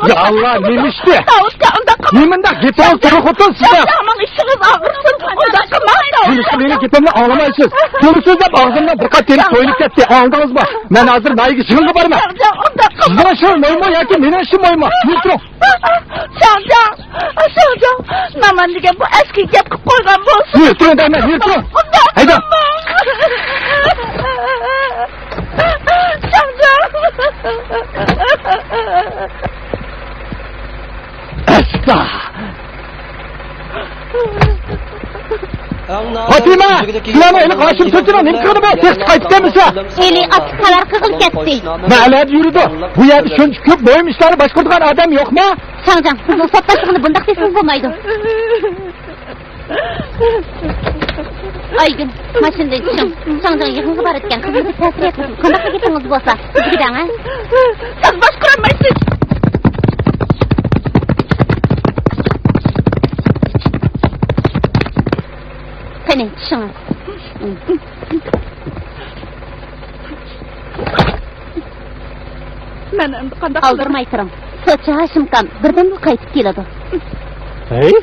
Ya Allah neyim işte? Davutga unda qilma. Nemanda gepol turib o'tin sizlar. Aman ishingiz og'irsin. Unda qilma. Siz mening gepimni anglamaysiz. To'g'ri so'zlab og'zimdan bir qat terib to'yilib ketdi. Angladingizmi? Men hozir nayiga shiringa boraman. Unda qilma. Sizlar shu moymo yoki meni ishim moymo? Yurtiring. Shangjan. Namandiga bu eski gap qilib qo'ygan bo'lsin. Yurtiring deyman, yurtiring. Hayda. Asla. Fatima, sizlarni eli Qosim so'chini nima qildi bu? Tez qaytdimisa? Eli atikalar qig'il ketdi. Ma'lab yurdi. Bu yerda shuncha ko'p doim ishlarni boshqaradigan odam yo'qmi? Shangjan, sizning so'tdashligini bundaq desangiz bo'lmaydi. Aygün, maşinada tushing. Shangjan yig'inga borar ekan. Qizimga ta'sir etsin. Qanaqa gapingiz bo'lsa, sizgidang, ha? Siz boshqarolmaysiz. Qani, tushing. Men endi qanday qildirmay turing. Sochi Hashimqam birdan qaytib keladi. Hey?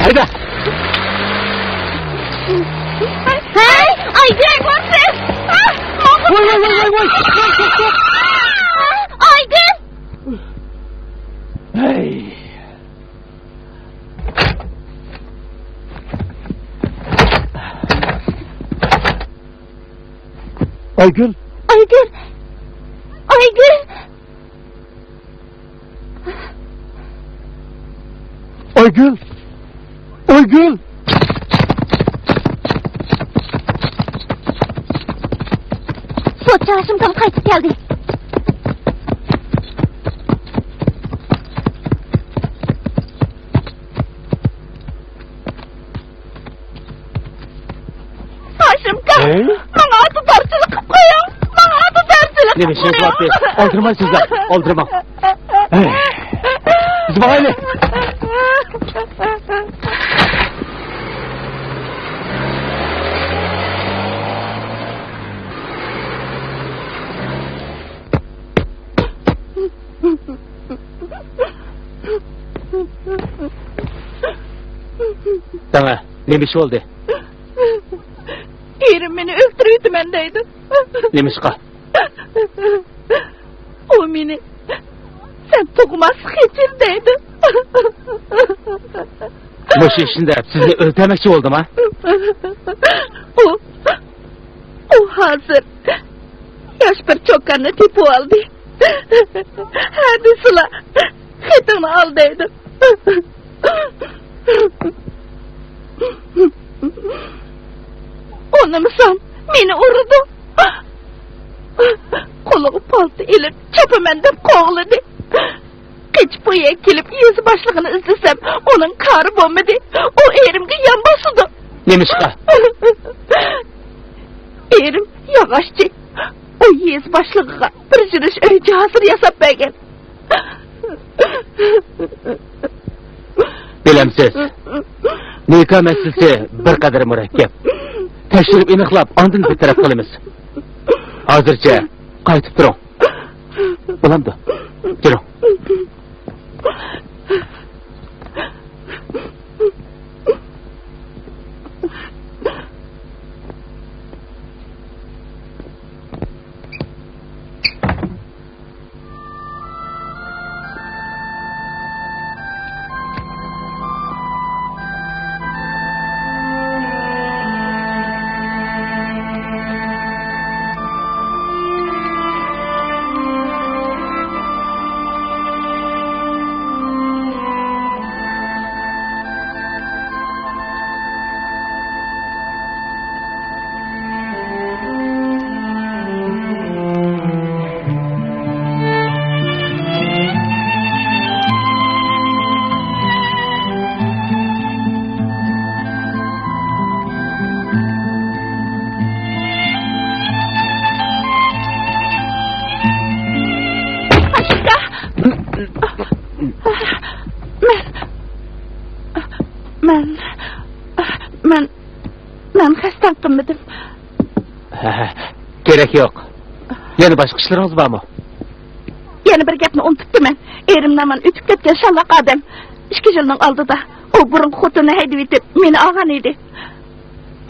Hayda. Hey, Aygün, what's Voy. Aygün. Hey. Aygül. Sochi Hashimqam qaytib keldi. Hashimqam, menga atıdarchilik qilib qo'ying. Nima ish qilyapti? O'ldirmaysizlar, o'ldirmang. Zvoyli. Sana nima ish bo'ldi? Erim meni o'ltirayotman deydi. Nima ishqa? O meni sen tug'mas hechir deydi. Bu ishinde sizni o'ldirmoqchi bo'ldimi? O hozir yosh bir cho'kkanni tepib oldi. Hadi sizlar xetini ol deydi. Onamsan meni urdi. Qo'liga palto ilib chapaman deb qo'g'ladi. Kech bo'yi kelib yezi boshlig'ini izlasam, uning qari bo'lmadi. O erimga yon bosdi. Nima ishqa? Erim yog'ochchi. O yez boshlig'iga bir jirish uy hozir yasab bergan. Bilamsiz. Nikah masalasi bir qadar murakkab. Tekshirib aniqlab, ondan bir taraf qilamiz. Hozircha qaytib turing. Bo'lamdi. Yuring. Men xasta qilmadim. Gerek yok. Yana başka işleriniz var mı? Yana bir gapni unutibdim men. Erimdan men o'tib ketgan shalloq odam 2 yilning oldida o burun xotini haydab etib meni olgan edi.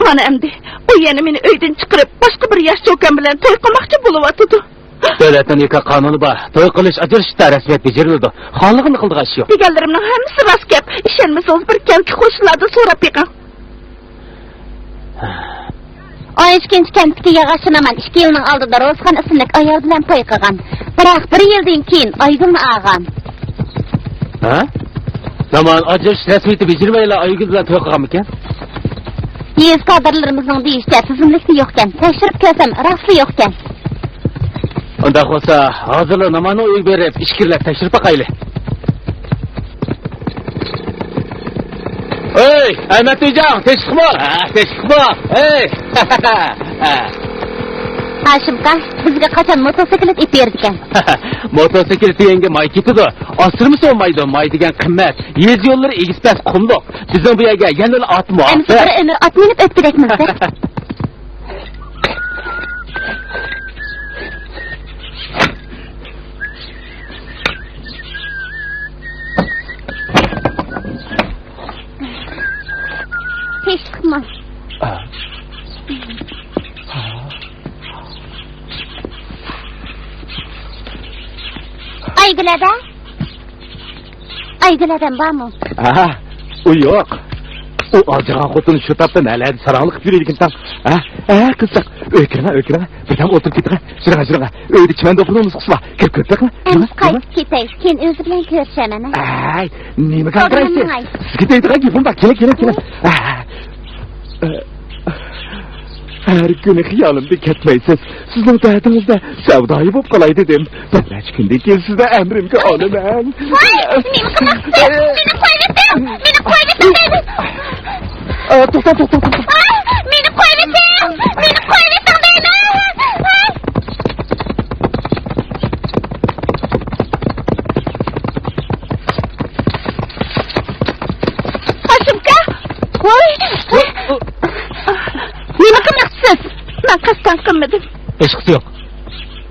Mana endi u yana meni uydan chiqarib boshqa bir yosh cho'kan bilan to'y qilmoqchi bo'lyapti. Davlatning nikah qonuni bor. To'y qilish ajrashishda rasmiyat bejirildi. Xonligini qildigan ish yo'q. Deganlarimning hammasi rost gap. Ishonmasangiz bir kelki qo'shnilarda so'rab beqing. O ikkinchi kentga yig'ashinaman 2 yilning oldida Rozxon ismli ayol bilan to'y qilgan. Biroq 1 yildan keyin Aygulni olgan. Ha? Zaman ajrash rasmiyati bejirmayla Aygul bilan to'y qilgan ekan. Yez kadrlarimizning deyishcha tizimlikli yo'qkan. Tekshirib ko'rsam rostli yo'qkan. Unda bo'lsa, hozirla namani uy berib, ishkirlab tekshirib boqayli. Ey, Ahmadjon, tekshirma. Tekshirma. Ey. Hashimqa, bizga qachon motosiklet ip berdikan? Motosiklet yenge may ketidi. Asırmı olmaydi, may degan qimmat. Yez yo'llari egispas qumliq. Bizning bu yerga yana otmi olsa. Endi bir umr ot minib o'tdirakmiz. Hiç çıkma. Aygıladan var mı? Ha, o yok. O acıgan xotini şu tapdan aladi saranglik yürüydikin tam. Ha, kızsak. Öykürme. Bir tam oturup gittik. Şırığa. Öydü çimende oturduğumuz kısma. Kirip köptek mi? Ems qaytib ketay. Keyin o'zi bilan ko'rishaman. Ay, nima qildiraysiz? Sizga deydigan gapim bor. Keling. Her günü xayolimda ketmaysiz. Sizning dardingizda savdoyi bo'lib qolay dedim. Bir kundan keyin sizdan amrimga olaman. Voy, nima qilmoqchi? Meni qo'yib dedi. To'xta. Meni qo'yib dedi. Hashimqa. Voy. Nima qilmoqchisiz? Men qasddan qilmadim. Hech qisi yo'q.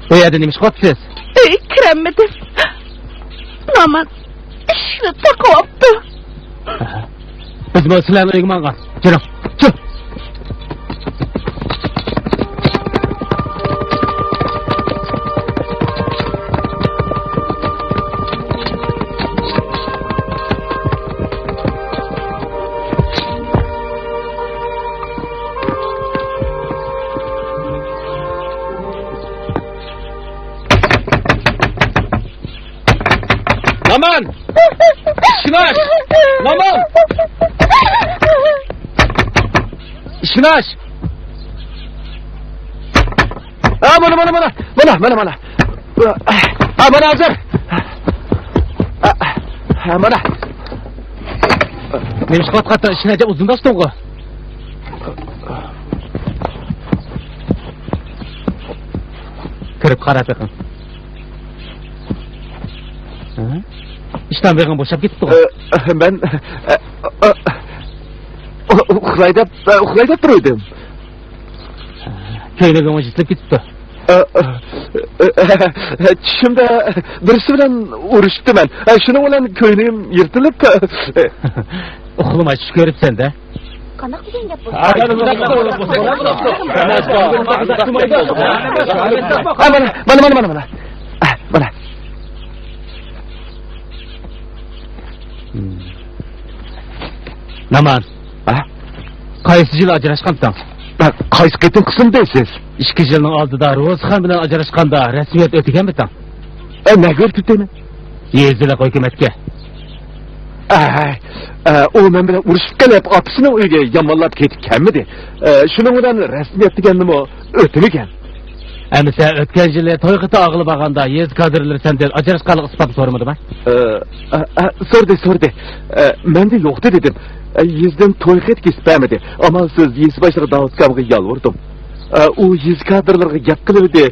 Bu yerda nima ish qilyapsiz? Uy kiramadim. Naman ishni taqyapti. Biz bu sizlarni uyga mangan. Jiring. Chiq. Naman! İşinaş! Naman! İşinaş! Mana. Mana hazır! Mana! Neymiş qat işinaca uzundaş to'g'ri. Kirib qarab beqing. İşten beğen boşap gitti. Ben uxlayda turdim. Köyne gama jitlib gitti. Tushimda birisi bilan urushdi men. Shuning bilan ko'nglim yirtilib. Uxlamay tush ko'ribsan da. Qanaqa degan gap bu? Mana. Naman. Qaysi yil ajrashqansan? Qaysi qitim qism deysiz? 2 yilning oldida Rozxon bilan ajrashganda rasmiyat o'tganmisan? Nega o'tdingmi? Yezdilar hukumatga. O men bilan urushib kelib, otasini uyga yomonlab ketganmidi? Shuning bilan rasmiyat deganimi o'tmagan. Endi sen o'tgan yili to'yqita og'ilib olganda yez kadrlari sendan ajrashqanlik isbot so'ramadimi? So'rdi. Menda yo'qdi dedim. Yezdan to'yqit kesmadi. Ammo siz yez boshlig'i Davudkamga yolvordim. U yez kadrlarga gap qildi,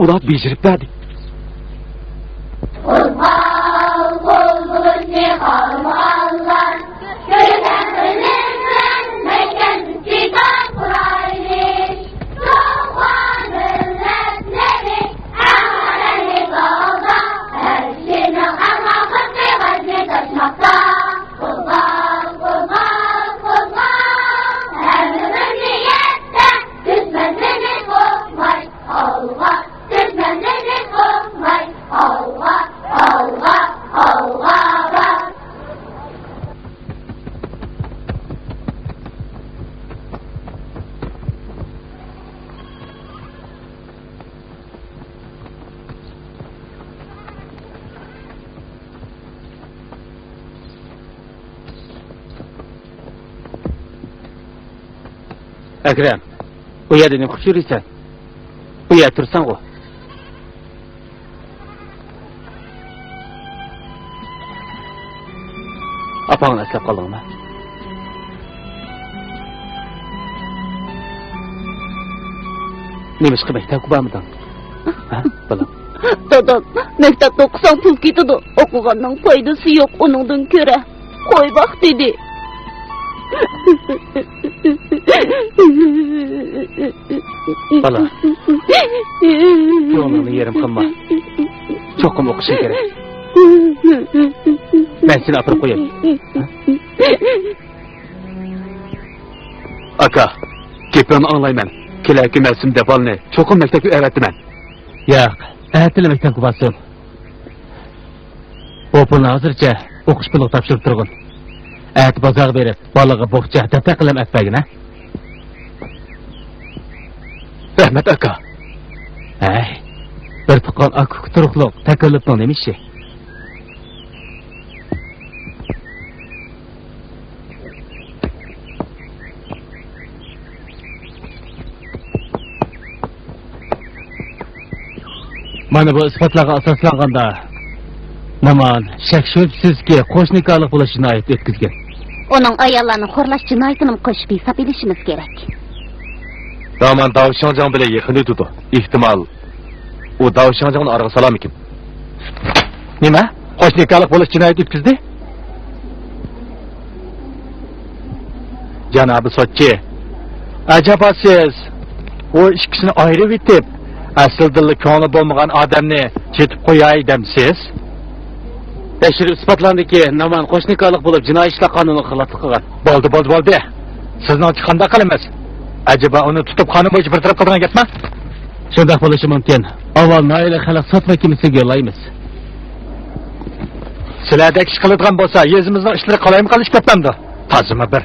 ular bejirib berdi. Ekrem, bu yerda nima qilib yuribsan? Bu yerda tursan-ku. Apangni eslab qoldingmi? Nima ish qilib maktabga bormiding? Ha, bolam. Dadam, maktabda o'qisang pul ketadi. O'qiganning foydasi yo'q, uningdan ko'ra. Qo'y baq dedi. Bala. Ko'nglingni yerim qilma. Cho'qim o'qishing kerak. Ben seni apırıp koyayım. Aka, gepini anlayman. Kelerki mevsimde balını çokum mektepli öğretti ben. Yok, öğretili mektepli basın. O pulunu hazırca okuş pulu tapşırıp durgun. Öğret bazar verip balığı boğça tepe kılım etmegin ha? Rahmet aka. Bir tıkan akuk turukluk tekellüpnün demiş şey. Mana bu isbotlarga asoslanganda Naman shak shubsizki qo'shni nikahlik bo'lish jinoyat o'tkazgan. Uning ayollarni xo'rlash jinoyatini qo'shib hisob edishimiz kerak. Naman Davshanjang bilan yaqin o'tdi. Ehtimol u Davshanjangni orqa salamikin. Nima? Qo'shni nikahlik bo'lish jinoyat o'tkazdi? Janobi sotchi, ajaba siz o ikkisini ayirib etib asl dilli ko'ngli bo'lmagan odamni chetib qo'yay demsiz? Teşhir ispatlandiki Naman qo'shnikalik bo'lib jinoiy ishlar qonuni xiloflik qilgan. Bo'ldi. Sizning qanday qilamiz? Acaba uni tutib qonun bo'yicha bir taraf qilgan gapmi? Shunday bo'lishi mumkin. Avval noila xalq sud mahkamasiga yo'llaymiz. Sizlardek ish qiladigan bo'lsa, yezimizning ishlari qalaymi qilish ketmamdi? Tazimi bir.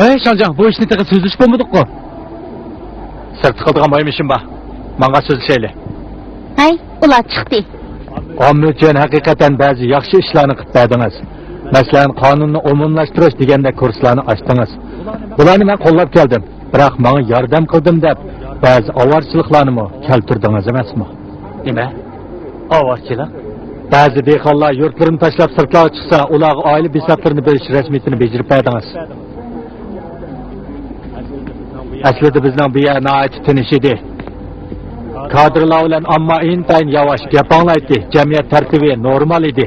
Hey Şancan, bu işni tıkı sözlüş bulmadık-ku. Sırt tıkıldıgan boyum bak. Bana sözleşeyle. Hay, ular chiqdi. Omma uchun haqiqatan ba'zi yaxshi ishlarni qilib berdingiz. Masalan, qonunni umumlashtirish degandek kurslarni ochdingiz. Bularni men qo'llab keldim. Biroq menga yordam qildim deb ba'zi ovorchiliklarni keltirdingiz emasmi? Nima? Ovorchilik? Ba'zi dehqonlar yurtlarini tashlab sirtlarga chiqsa, ularga oila bisatlarini berish rasmiyatini bajarib berdingiz. Aslida bizning bu yer noat tinish edi. Kadrlar bilan ammo intayin yavaş gapanglaydi. Jamiyat tartibi normal edi.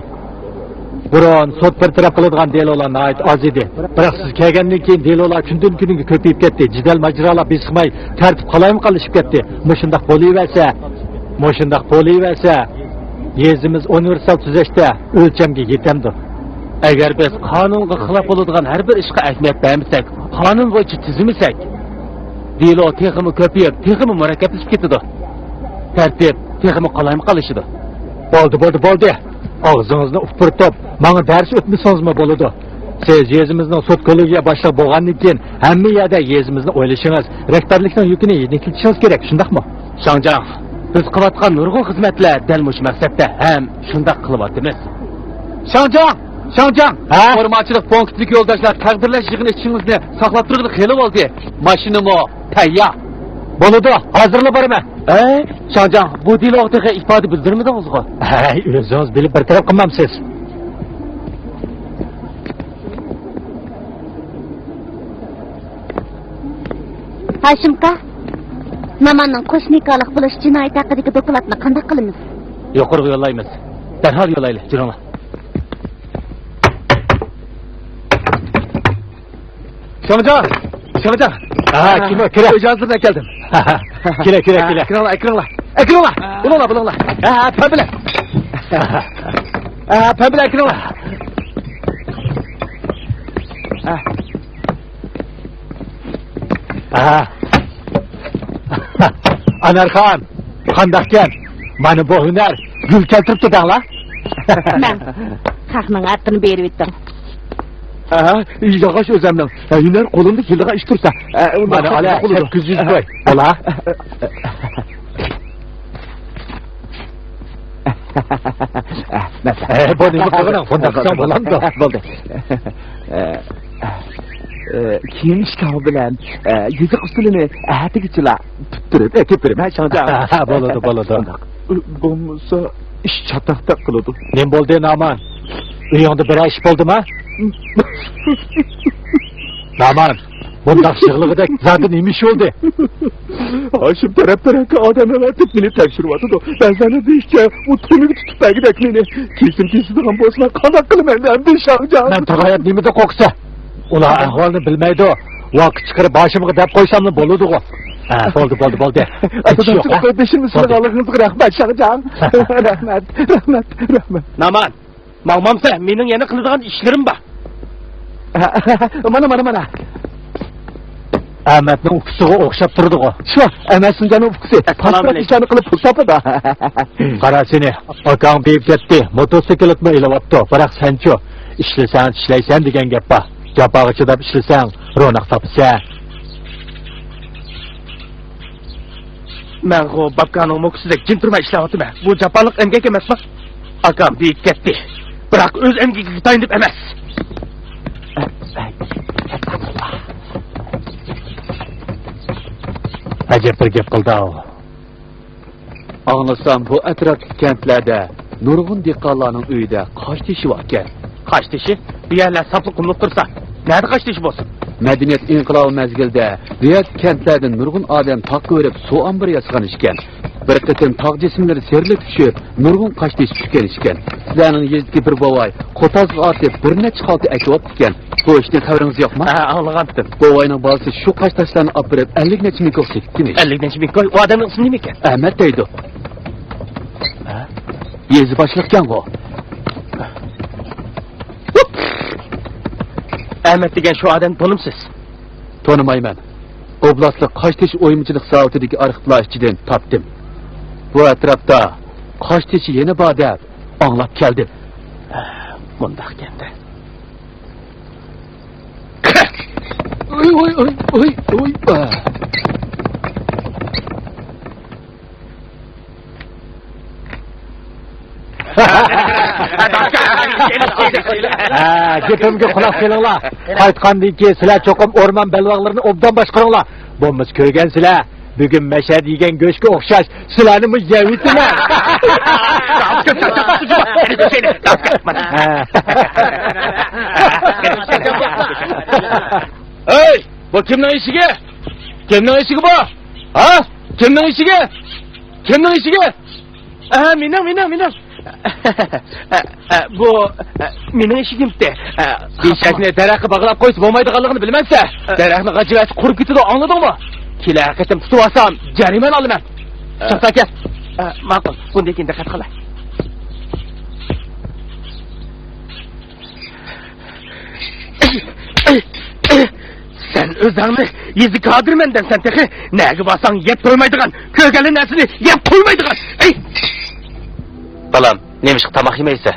Burun sud bir taraf qiladigan delolar noat oz edi. Biroq siz kelgandan keyin delolar kundan kunga ko'payib ketdi. Jidal majralar besqimay tartib qalaymi qilishib ketdi. Mushundaq bo'laversa, yezimiz universal tuzashda o'lchamga yetamdi. Agar biz qonunga xilof bo'ladigan har bir ishga ahamiyat bermasak, qonun bo'yicha tuzmasak, delo texmi ko'payib, texmi murakkablashib ketadi. Tartib texmi qalaymi qilishidi. Bo'ldi. Og'zingizni upurtib, menga dars o'tmasangizmi bo'ladi. Siz yezimizning sud kollegiya boshliq bo'lgandan keyin hamma yerda yezimizni o'ylashingiz, rektorlikning yukini yengiltishingiz kerak, shundaqmi? Shangjan, biz qilayotgan nurg'un xizmatlar dal mush maqsadda ham shundaq qilyapmiz. Shangjan, formachilik punktlik yo'ldoshlar taqdirlash yig'ini ichingizni saqlab turg'ili xeli bo'ldi. Mashinamo tayyor. Bo'ladi, hozirlab boraman. Shangjan, bu diloqdagi ifoda bildirmadingizmi? O'zingiz bilib bir taraf qilmamsiz. Hashimqa, Namanning qo'shnikalik bo'lish jinoyat haqidagi dokladni qanday qilamiz? Yuqoriga yo'llaymiz. Darhol yo'llaylik, jiringlar. Şamcan. Kime? Kire. Icazırına geldim. Kire. Ekranlar. Bununla. Pembeler. Pembeler ekranlar. Anarxan, qandaqkan? Mana bu hunar gul keltirib turdanlar. Men haqning atini berib etdim. Yağış özlemden. Yüner kolunda kildiğe iş tursa. Bana ala 800 koy. Ola. Bunu mu koyalım? Fonda kısa bulan da. Buldu. Keyin ishkami bilan yeziq usulini ahatigichlar tuttirib ekib beraman shunday. Bo'ladi. Bo'lmasa ish chataqtaq qiladi. Nem bo'ldi Naman? Uyingda bir ish bo'ldimi? Naman, bundaq yig'lig'ida zadi nima ish bo'ldi? Hoshim taraf-tarafga odamlar aytib meni tekshiryapti. Ben sana deyishga, u to'liq tutib tagidek meni kesim-kesimdan bo'lsa qanaqa qilaman endi Shohjon? Men turg'ayat nimada qo'qsa? Ular ahvolni bilmaydi. Vaqt chiqarib boshimga deb qo'ysammi bo'ladi-ku. Ha, bo'ldi. Qardoshimni sizga rahmat Shohjon. Rahmat. Naman, ma'mamsa mening yana qiladigan ishlarim bor. Mana. Ahmetning ufkusiga o'xshab turdi-ku. Shu, Ahmadsinjani ufkusi. Pasport ishini qilib pul topadi. Qara seni, akang beyib ketdi. Motosikletmi ilyapti. Biroq sen-chi, ishlaysan degan gap bor. Japaga chidab ishlasang, ro'naq topasan. Men go babkaning mo'kisida jin turmay ishlayapman. Bu japalik emgak emasmi? Akam deyib ketdi. Biroq o'z emgagiga tayinib emas. Acep bir gap qildi. Anlasam bu atrofdagi kentlarda nurg'un dehqonlarning uyida qosh tishi bor ekan. Qosh tishi? Bu yerlar sapli qumliq tursa, nada qosh tishi bo'lsin? Madaniyat inqilobi mezgilida riyad kentlardan nurg'un odam taqqa o'rib suv ombiri yasgan ekan. Bir qatim tog' jismlari serilib tushib, nurg'un qosh tishi tushgan ekan. Sizlarning yezdagi bir bovoy qo'tazga otib bir necha qalti akyapti ekan. Bu ishni xabaringiz yo'qmi? Ha, anlagandim. Bovoyning bolasi shu qosh tashlarni olib berib 50 necha ming ko'k chekdimi? 50 necha ming ko'k. U odamning ismi nima ekan? Ahmad deydi. Ha? Yezi boshliqkan bu. Ahmet degan shu odam tanimsiz? Tanımayman. Oblastlik Qoshtish o'yimchilik zavodidagi arxivlar ichidan topdim. Bu atrofda Qoshtish yana bor deb anglab keldim. Bundaq endi. Oy. Gepimga quloq solinglar. Qaytgandan keyin sizlar cho'qim o'rmon balvoqlarini obdan boshqaringlar. Bo'lmas ko'rgansizlar. Bugun masha degan go'shtga o'xshash sizlarni mujavitlar. Hey, bu kimning eshigi? Kimning eshigi bu? Ha? Kimning eshigi? Mening. Bu mening eshigimda. Eshakni daraxtga bog'lab qo'yib bo'lmaydiganligini bilmasa, daraxtni g'ajivasi qurib ketadi, anladingmi? Kelar qatim tutib olsam, jarima olaman. Chiqsa ket. Ma'qul, bunday ekan diqqat qilay. Sen o'zingni yezi qodirmandan sen texi nega basang yeb to'ymaydigan, ko'rgan narsani yeb qo'ymaydigan. Balam, nemiş tamaq yemaysa?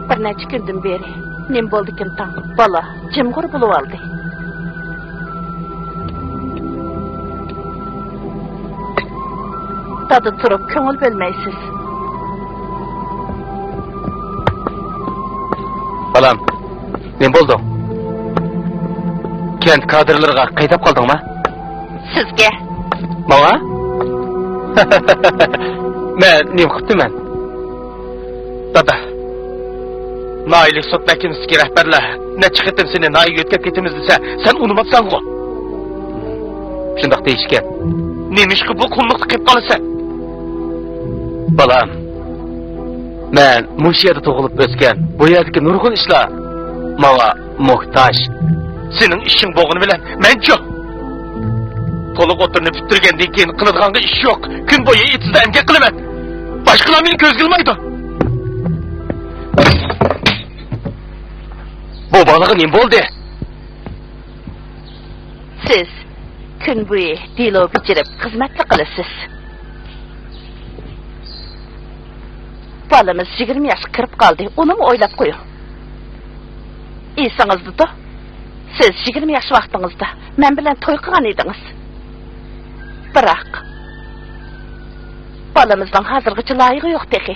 Bir necha kundan beri nim bo'ldi kim tang bola jimg'ur bo'lib oldi. Tadı turib ko'ngil bilmaysiz. Balam, nem bo'ldi? Kent kadrlarga qaytib qoldingmi? Sizga. Menga? Men nim qiptiman. Dada. Naili sot mahkamasiga rahbarlar necha qitim seni nayi yo'tkab ketimiz desa, sen unutmabsan-ku. Shundoq deyishgan. Nemishki bu qulluqni qilib qolasan? Balam. Men mush yerda tug'ilib o'sgan. Bu yerdagi nurg'un ishlar menga muhtoj. Sening ishing bo'g'ini bilan men-chi. To'liq o'tirni bitirgandan keyin qiladigan ish yo'q. Kun bo'yi itsizda emgak qilaman. Boshqalar meni ko'z qilmaydi. Bu balığı nima bo'ldi? Siz kun bo'yi dilo bichirib xizmat qilasiz. Balamiz 20 yoshga kirib qoldi. Uni o'ylab qo'ying. Esingizda-da, siz 20 yosh vaqtingizda men bilan to'y qilgan edingiz. Biroq balamizning hozirgacha loyiqi yo'q teki.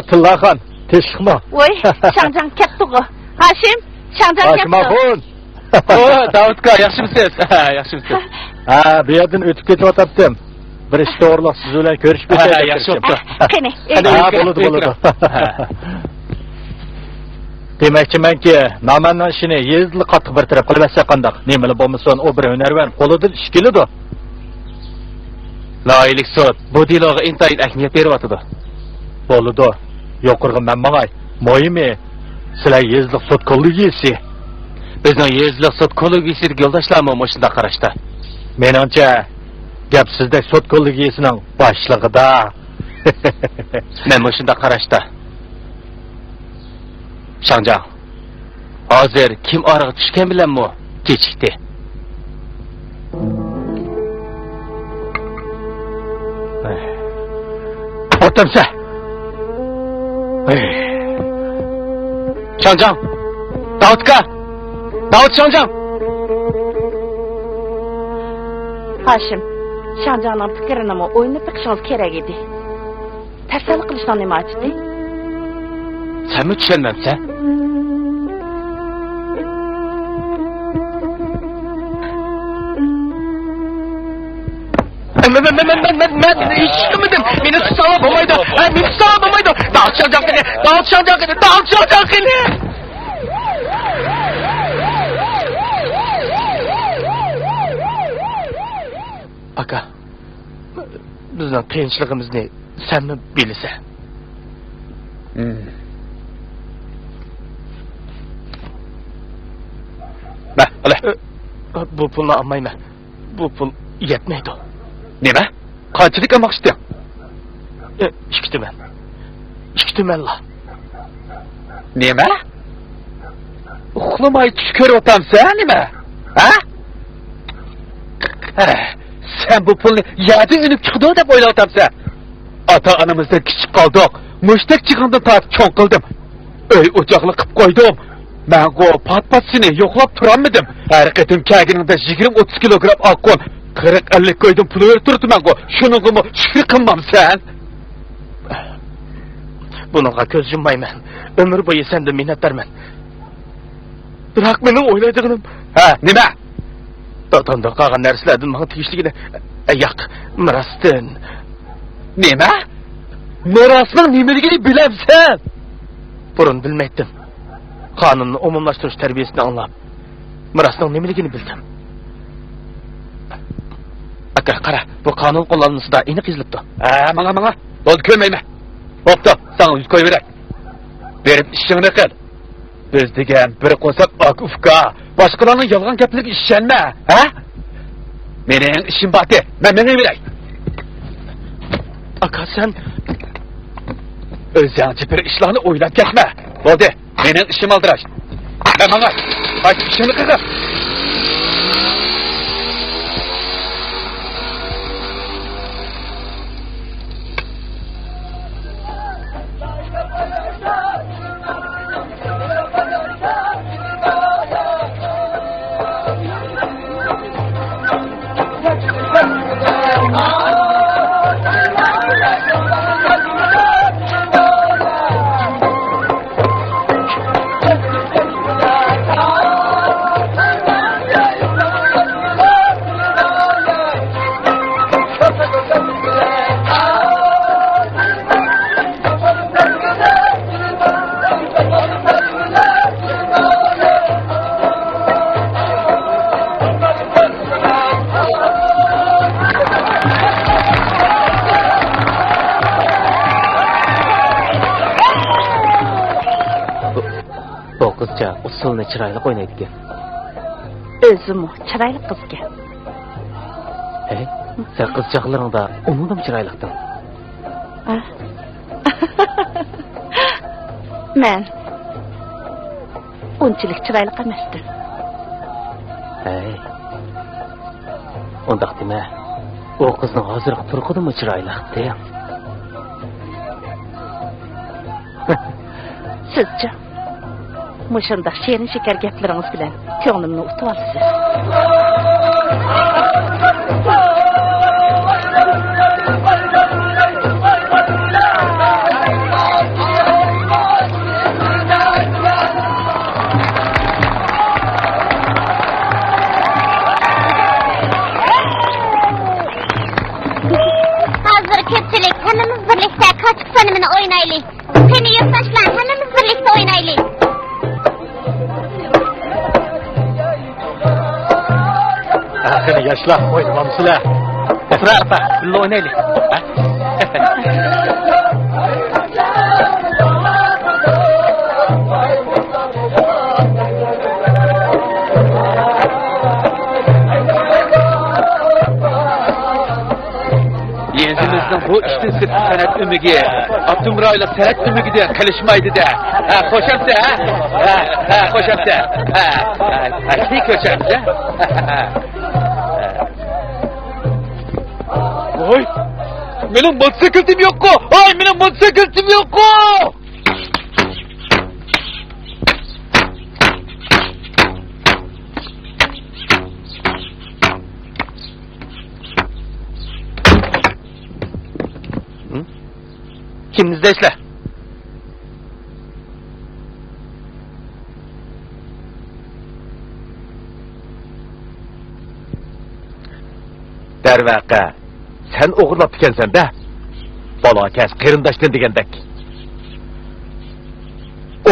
Tillaxan, teşikma. Oy, Şangcan ketdi go. Haşim, Şangcan Haşim ketdi. axun. O, Davudka, yaxshimisiz? Yaxshimisiz? Ha, bu yerden ötüp ketip ataptım. Bir iş doğruluk siz öyle görüşüp geçelim. Yaxshi bo'pti. Qani, Ha, bo'ladi. Demakchimanki, namanning ishini yezli qattiq bir taraf qilib bersa qandaq. Nemali bo'lmasin, o bir hunarvan qo'lidan ish keladi. Loyilik sud bu deloga intayin ahamiyat beryotidi. Bo'ladi. Yo'qirg'i men mang'ay. Moyimi, sizlar yezli sud kollegiyasi. Bizning yezliq sud kollegiyasiga yo'ldoshlarmi shunday qarashda? Menimcha, gap sizda sud kollegiyasining boshlig'ida. Men shunday qarashda. Shangjan, hozir kim orig'i tushgan bilanmi kechikdi? O'tamsa. Shangjan, Davudka, Davud Shangjan. Haşim, Şangcanның fikrini mi o'ynab biqishimiz kerak edi. Tarsal qilishdan nima aytdi? Sen mi tushunmamsan? Ben hiç çıkamadım. Beni tutsana babaydı. Beni tutsana babaydı. Dağıtacak beni. Dağıtacak beni. Dağıtacak beni. Aka. Bizden kıyınçlığımız ne? Sen mi bilirsen? Ben, öyle. Bu pulunu almayın ben. Bu pul yetmeydi. Nime? Kaçılık almak istiyorum. İki tümen. İki tümen la. Nime? Uxlamayı tükür otam sen nime? Ha? Sen bu pulunu yerde önüp çıktı o da böyle otam sen. Ata anamızda küçük kaldık. Müştek çıkındı tartı çoğun kıldım. Öy ocaklı kıp koydum. Ben o pat-patsini yoklap turammadım. Hareketim kaginin de 20-30 kilogram alkol. 40-50 koydum pulu öldürdüm ben o. Şunun kumu şükür kılmam sen. Bununla göz yummayım ben. Ömür boyu sende minnettarman. Bırak benim oyladığım. Ha, nime? Dadanda kalgan narsalardan bana tegishligini yak, mirasdan. Nime? Mirasning nimaligini bilamsan? Burun bilmaydim. Qonunni umumlashtirish tarbiyasini anlab, mirasning nimaligini bildim. Aka, qara, bu qonun qo'llanmasida aniq yozilibdi. Mana. Bo'ldi, ko'rmayman. Bo'pti, sana yuz qo'yib beray. Berib ishingni qil. Biz degan bir qo'saq ak ufka, boshqalarning yolg'on gaplariga ishonma, ha? Mening ishim bor-ku, men beray. Aka, sen o'zingcha bir ishlarni o'ylab ketma. Bo'ldi, mening ishim aldirash. Mana, qayt ishingni qil. Usulni chiroyli o'ynaydi ekan. O'zimi chiroyli qizga. Sen qizchaqlaringda uningdan chiroyliqding. Men unchalik chiroyli emasdim. Undaq dema. O qizning hozirgi turqidimi chiroyliqdi? Sizcha Muşundaq şerin şeker gaplarınız bilen ko'nglimni utib olsiz. yurttaşlar, hammamiz birlikte oynaylik. Qani yoshlar, o'ynamamsizlar. Etrafa, birga o'ynaylik. Yenzimizning bu ishdan sirt san'at umiga, Abdumro'yla san'at umigida qilishmaydi-da. Ha, qo'shamsa, ha, qo'shamsa. Ha, kim qo'shamsa? Voy! Mening motosikletim yo'q-ku. Ay, mening motosikletim yo'q-ku. Kimni izlaysizlar? Darvaqa, sen o'g'irlab ekansan-da. Balokas qarindoshdan degandek.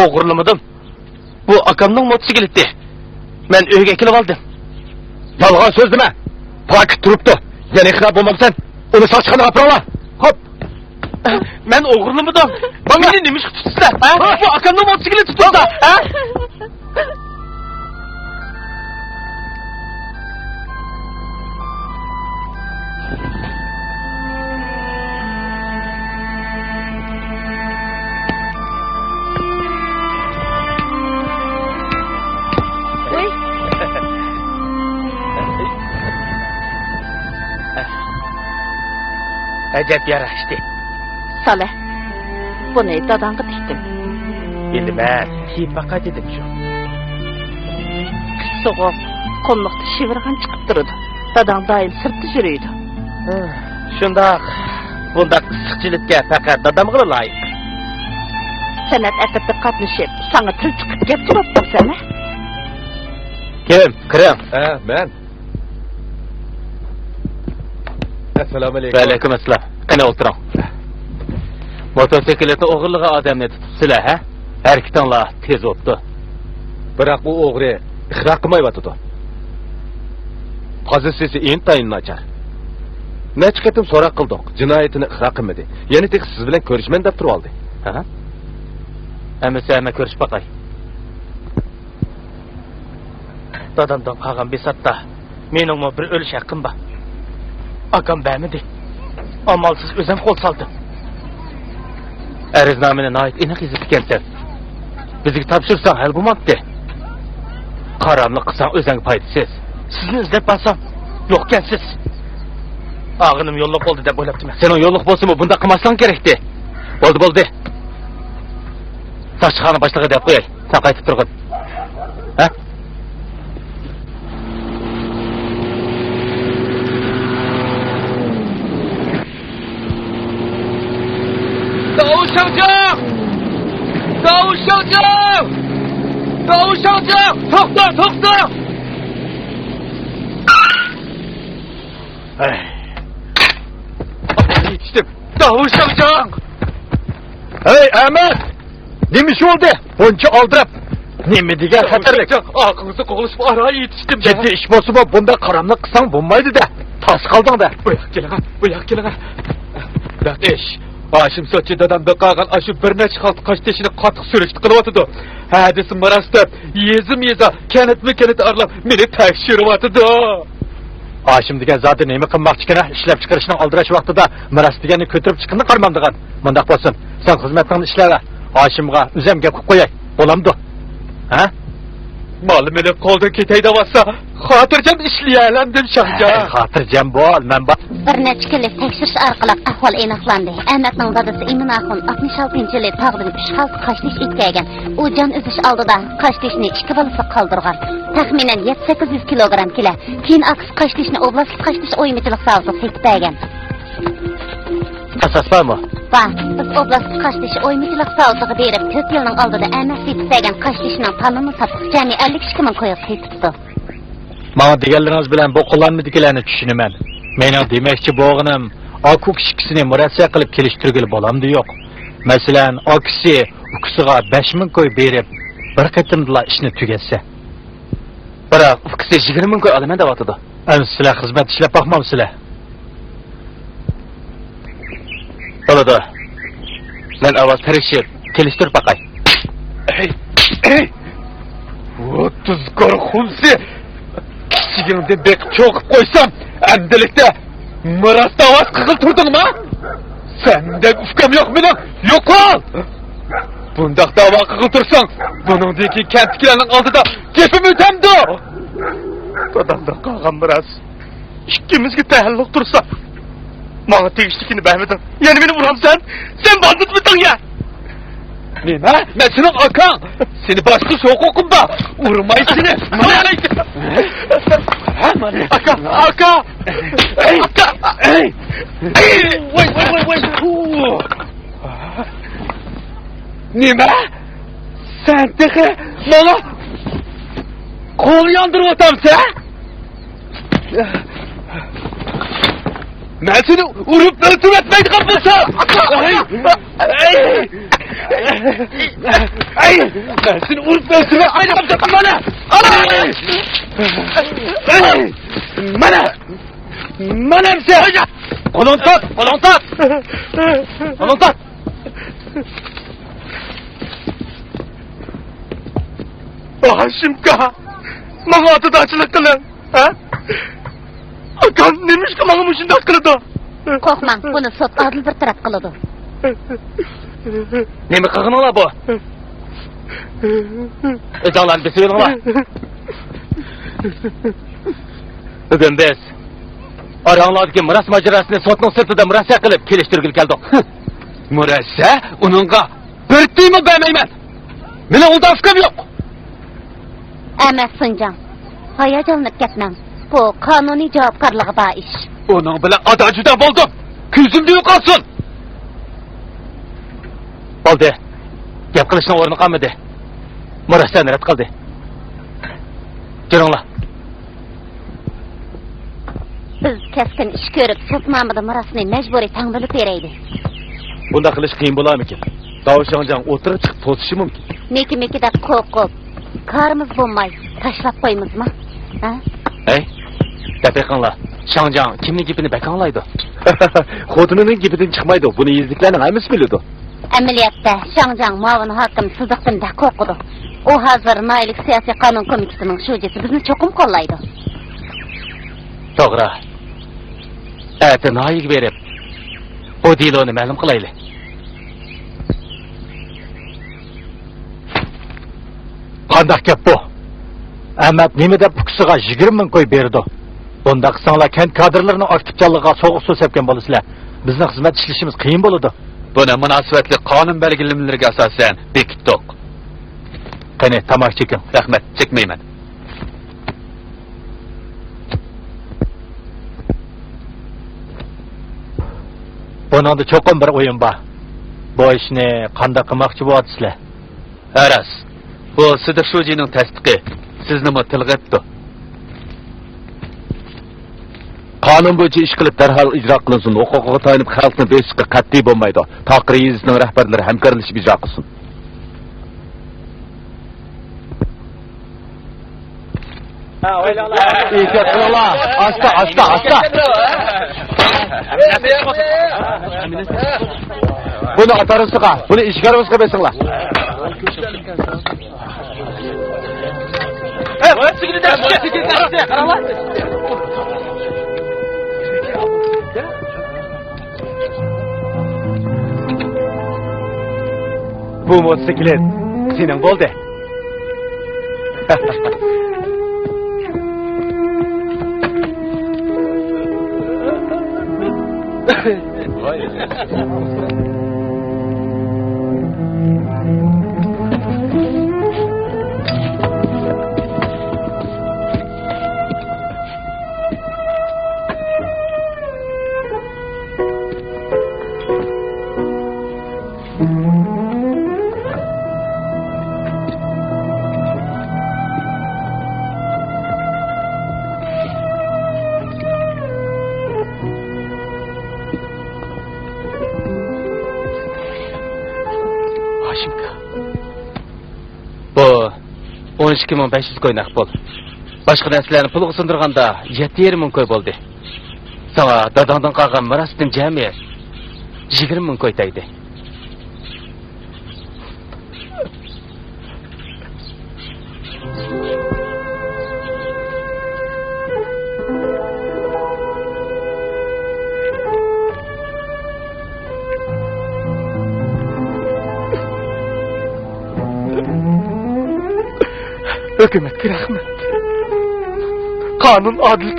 O'g'irlamadim. Bu akamning motosikleti. Men uyga kelib oldim. Yolg'on so'z nima? Pakit turibdi. Yana ixrob bo'lmamsan, uni sochxonaga olib ola. Hop. Men o'g'irlamadim. Meni nima ish qilibsizlar? Bu akamning motosikleti tutibdi. Ha? Acayip yaraştı. Saleh, bunu dadanga tikdim. Endi men kiyib baqa dedim shu. Soğuk, konlukta şivirgan çıkıp durdu. Dadan daim sırtı yürüydü. Shundoq, bundaq qisiqchilikka faqat dadamga loyiq. Sanat akıtı katlaşıp, sana tül çıkıp gep durup baksana. Kim? Kirim. Ha, men. Assalomu alaykum. Va alaykum assalom. Qani o'tiring. Motosikletni o'g'irliga odamni tutibsizlar, ha? Har ikkitinglar tez o'tdi. Biroq bu o'g'ri ixro qilmayotdi. Pozitsiyasi intayin nachar. Necha qatim so'roq qildik, jinoyatini ixro qilmadi. Yana tek siz bilan ko'rishman deb turib oldi. Ha? Ama ko'rishib baqay. Dadamdan qolgan besatda meningmi bir o'lish haqqim bor. Akam bermedi. Amalsiz o'zim qo'l soldim. Ariznamani nayt aniq yozib ekansan. Bizga topshirsang hal bo'lmabdi. Qaramlik qilsang o'zing foydasiz. Sizni izlab barsam yo'qkansiz. Ağınım yolluk oldu deb o'ylabdim. Sening yolluk bo'lsa-mu bunda qilmasang kerakdi. Bo'ldi. Tashxona boshlig'i deb qo'yay. Sen qaytib turg'in. Ha? Davuşacağım! Toxta! Yetiştim. Davuşacağım! Hey Ahmet! Nima ish oldu? Buncha oldirib. Nima degan xatarlik? Aqlınızı qo'g'lishib araya yetiştim. Jiddiy ish bo'lsa-mu, bunda qaramlik qilsang bo'lmaydi-da. Tas qalding-da. Bu yoq kelgan. Bak ish. Başım soçu dadam beqagan aşı bir neçe halt kaç teşini qatıq sürüştü qılıvatıdı. Hadisim marastı, yeza, kenet arlap, meni tekşirivatıdı. Aşım degan zati nima qilmoqchi ekan? Ishlab chiqarishning aldirash vaqtida miras deganni ko'tarib chiqindi qarmamdigan. Mundaq bo'lsin. Sen xizmatingni ishlara. Aşimga o'zim gap qilib qo'yay. Bo'lamdi. Ha? Malum elib qo'ldan ketay davasa, xotirjam ishlayalandim Shahja. Xotirjam bo'l, men Bir necha kunlik tekshirish orqali ahvol aniqlandi. Ahmadning dadasi Iminaxon 66-yili tog'dan 3 xalt qashlish etgan. U jon uzish oldida qashlishni 2 balasi qoldirgan. Taxminan 7-800 kilogramm kela. Keyin aks qashlishni oblastlik qashlish o'yinchilik zavodiga tekpagan. Qasas bormi? Va biz oblastlik qashlish o'yinchilik zavodiga berib 4 yilning oldida Ahmad tekpagan qashlishning tanini sotib, jami 52 ming qo'yib ketibdi. Mana deganlaringiz bilan bu qo'llanmadigilarni tushunaman. Mening demoqchi bo'g'inim, oku kishikisini murassa qilib kelishtirgil bo'lamdi yo'q. Masalan, okisi ukisiga 5000 koy berib, bir qatimdala ishni tugatsa. Biroq ukisi 20 ming koy olaman deyotdi. Ana sizlar xizmat ishlab boqmamsizlar. Bo'ladi. Men avval tirishib, kelishtirib baqay. Ey! 30 kor xumsi. Kichigimda bek cho'qib qo'ysam, amdilikda mirosda ovoz qilib turdingmi? Sendek ufkam yo'q mening. Yo'qol. Bundaq da'vo qilib tursang, buningdagi kentkilarning oldida gapim o'tamdi. Dadamda qolgan miros ikkimizga taalluq tursa, menga tegishlikini bermeding. Yana meni uramsan? Sen banditmisan ya? Nima? Men sening akang. Seni boshqa huquqim bor. Urmay seni. Mana. Aka. Ey. Ey. Voy. Nima? Sen texe mana qo'l yondirib o'tamsan? Men seni urib o'ltirmaydigan bo'lsam. Ey! Ben seni urib o'ltirmaydigan bo'lsam mana. Mana sen. Qo'lon tot. Hashimka, menga otadochilik qilin, ha? Akam nimishga menga shunday qildi? Qo'rqmang, buni sud odil bir taraf qiladi. Nima qilganlar bu? O'zinglarni bilsanglar. Bugun biz oranglardagi miros mojarosini sudning sirtida murosa qilib kelishtirgil keldik. Murosa? Uningga bir tiyma bermayman. Meni unda fikrim yo'q. Emas Sunjan, hayajonlanib ketmang. Bu qonuniy javobgarligi bor ish. Uning bilan juda bo'ldim. Ko'zimda yo'qolsin. Bo'ldi. Gap qilishning o'rni qolmadi. Murosani rad qildi. Jiringlar. Biz keskin ish ko'rib, sud nomida murosni majburiy tangbilib beraydi. Bunda qilish qiyin bo'larmikin? Davshonjan o'tirib chiqib to'sishi mumkin. Meki-mekida qo'rqib, karimiz bo'lmay tashlab qo'ymizmi? Ha? Ey, daqiqanglar. Shangjan kimning gapini bakanlaydi? Xotinining gapidan chiqmaydi. Buni yezliklarning hammasi biladi. Amaliyotda Shangjan muavin hokim Sidiqdan da qo'rqidi. U hozir Noylik siyosiy qonun komitetining shujasi bizni cho'qim qo'llaydi. To'g'ri. Ati Noylik berib, bu diloni ma'lum qilaylik. Qanday gap bu? Ahmad nima deb ukisiga 20 ming koy berdi? Bunda qilsanglar kent kadrlarining aktivchaligiga so'g'ib so'z sepgan bo'lasizlar. Bizning xizmat ishlashimiz qiyin bo'ladi. Buni munosabatli qonun belgilamalariga asosan bekitdik. Qani tomosha cheking. Rahmat, chekmayman. Buningda cho'qim bir o'yin bor. Bu ishni qanday qilmoqchi bo'lasizlar? Aras. Bu Sidiq Shojining tasdiqi. Sizni mi tilg'atdi? Qonun bo'yicha ish qilib darhol ijro qilinsin. Huquqiga tayanib xalqni besishga qat'iy bo'lmaydi. Taqir yezning rahbarlari hamkorlashib ijro qilsin. Ha, o'ylanglar. Ehtiyot qilinglar. Asta. Buni atarisiga, buni ishgarimizga besinglar. Bu motosiklet senin bo'ldi. 12.500 koy naq bol. Başqa narsalarni pulga sindırganda 7.5 koy bo'ldi. Sana dadangdan qolgan mirosdan jami 20.000 koy tegdi. Hükümetke rahmet. Kanun adillik.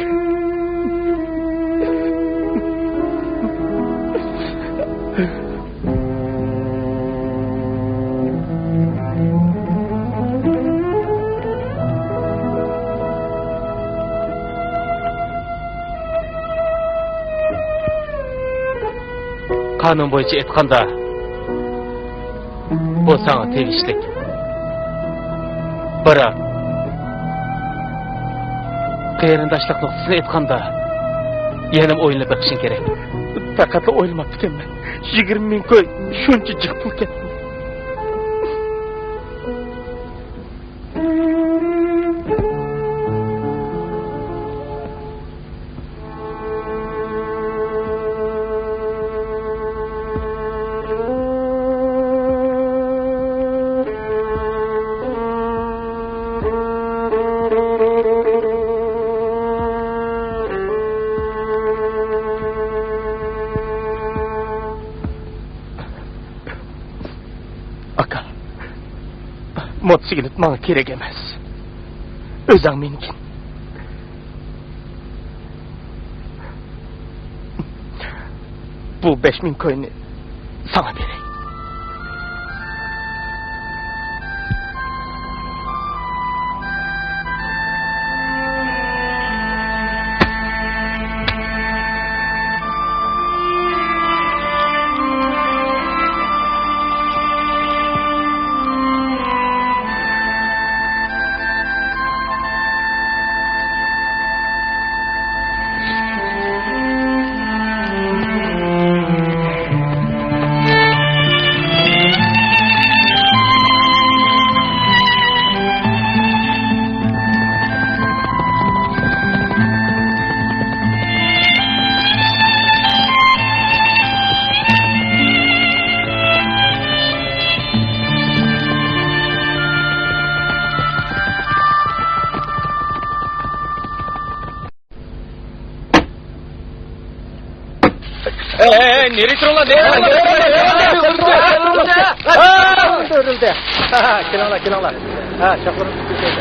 Kanun boyunca etkanda bu sana tegishlik. Biroq qeyrindoshlik nuqtasini aytganda yana o'yinni biqishing kerak. Faqat o'ylamabdi ekanman. 20.000 koy shuncha jiq pul ketdi. Motosiklet bana gerek emez. Özan menikin. Bu 5.000 koyunu sana vereyim. Neresi olan? Örüldü. Kenala. Ha, şapırın tutuydu.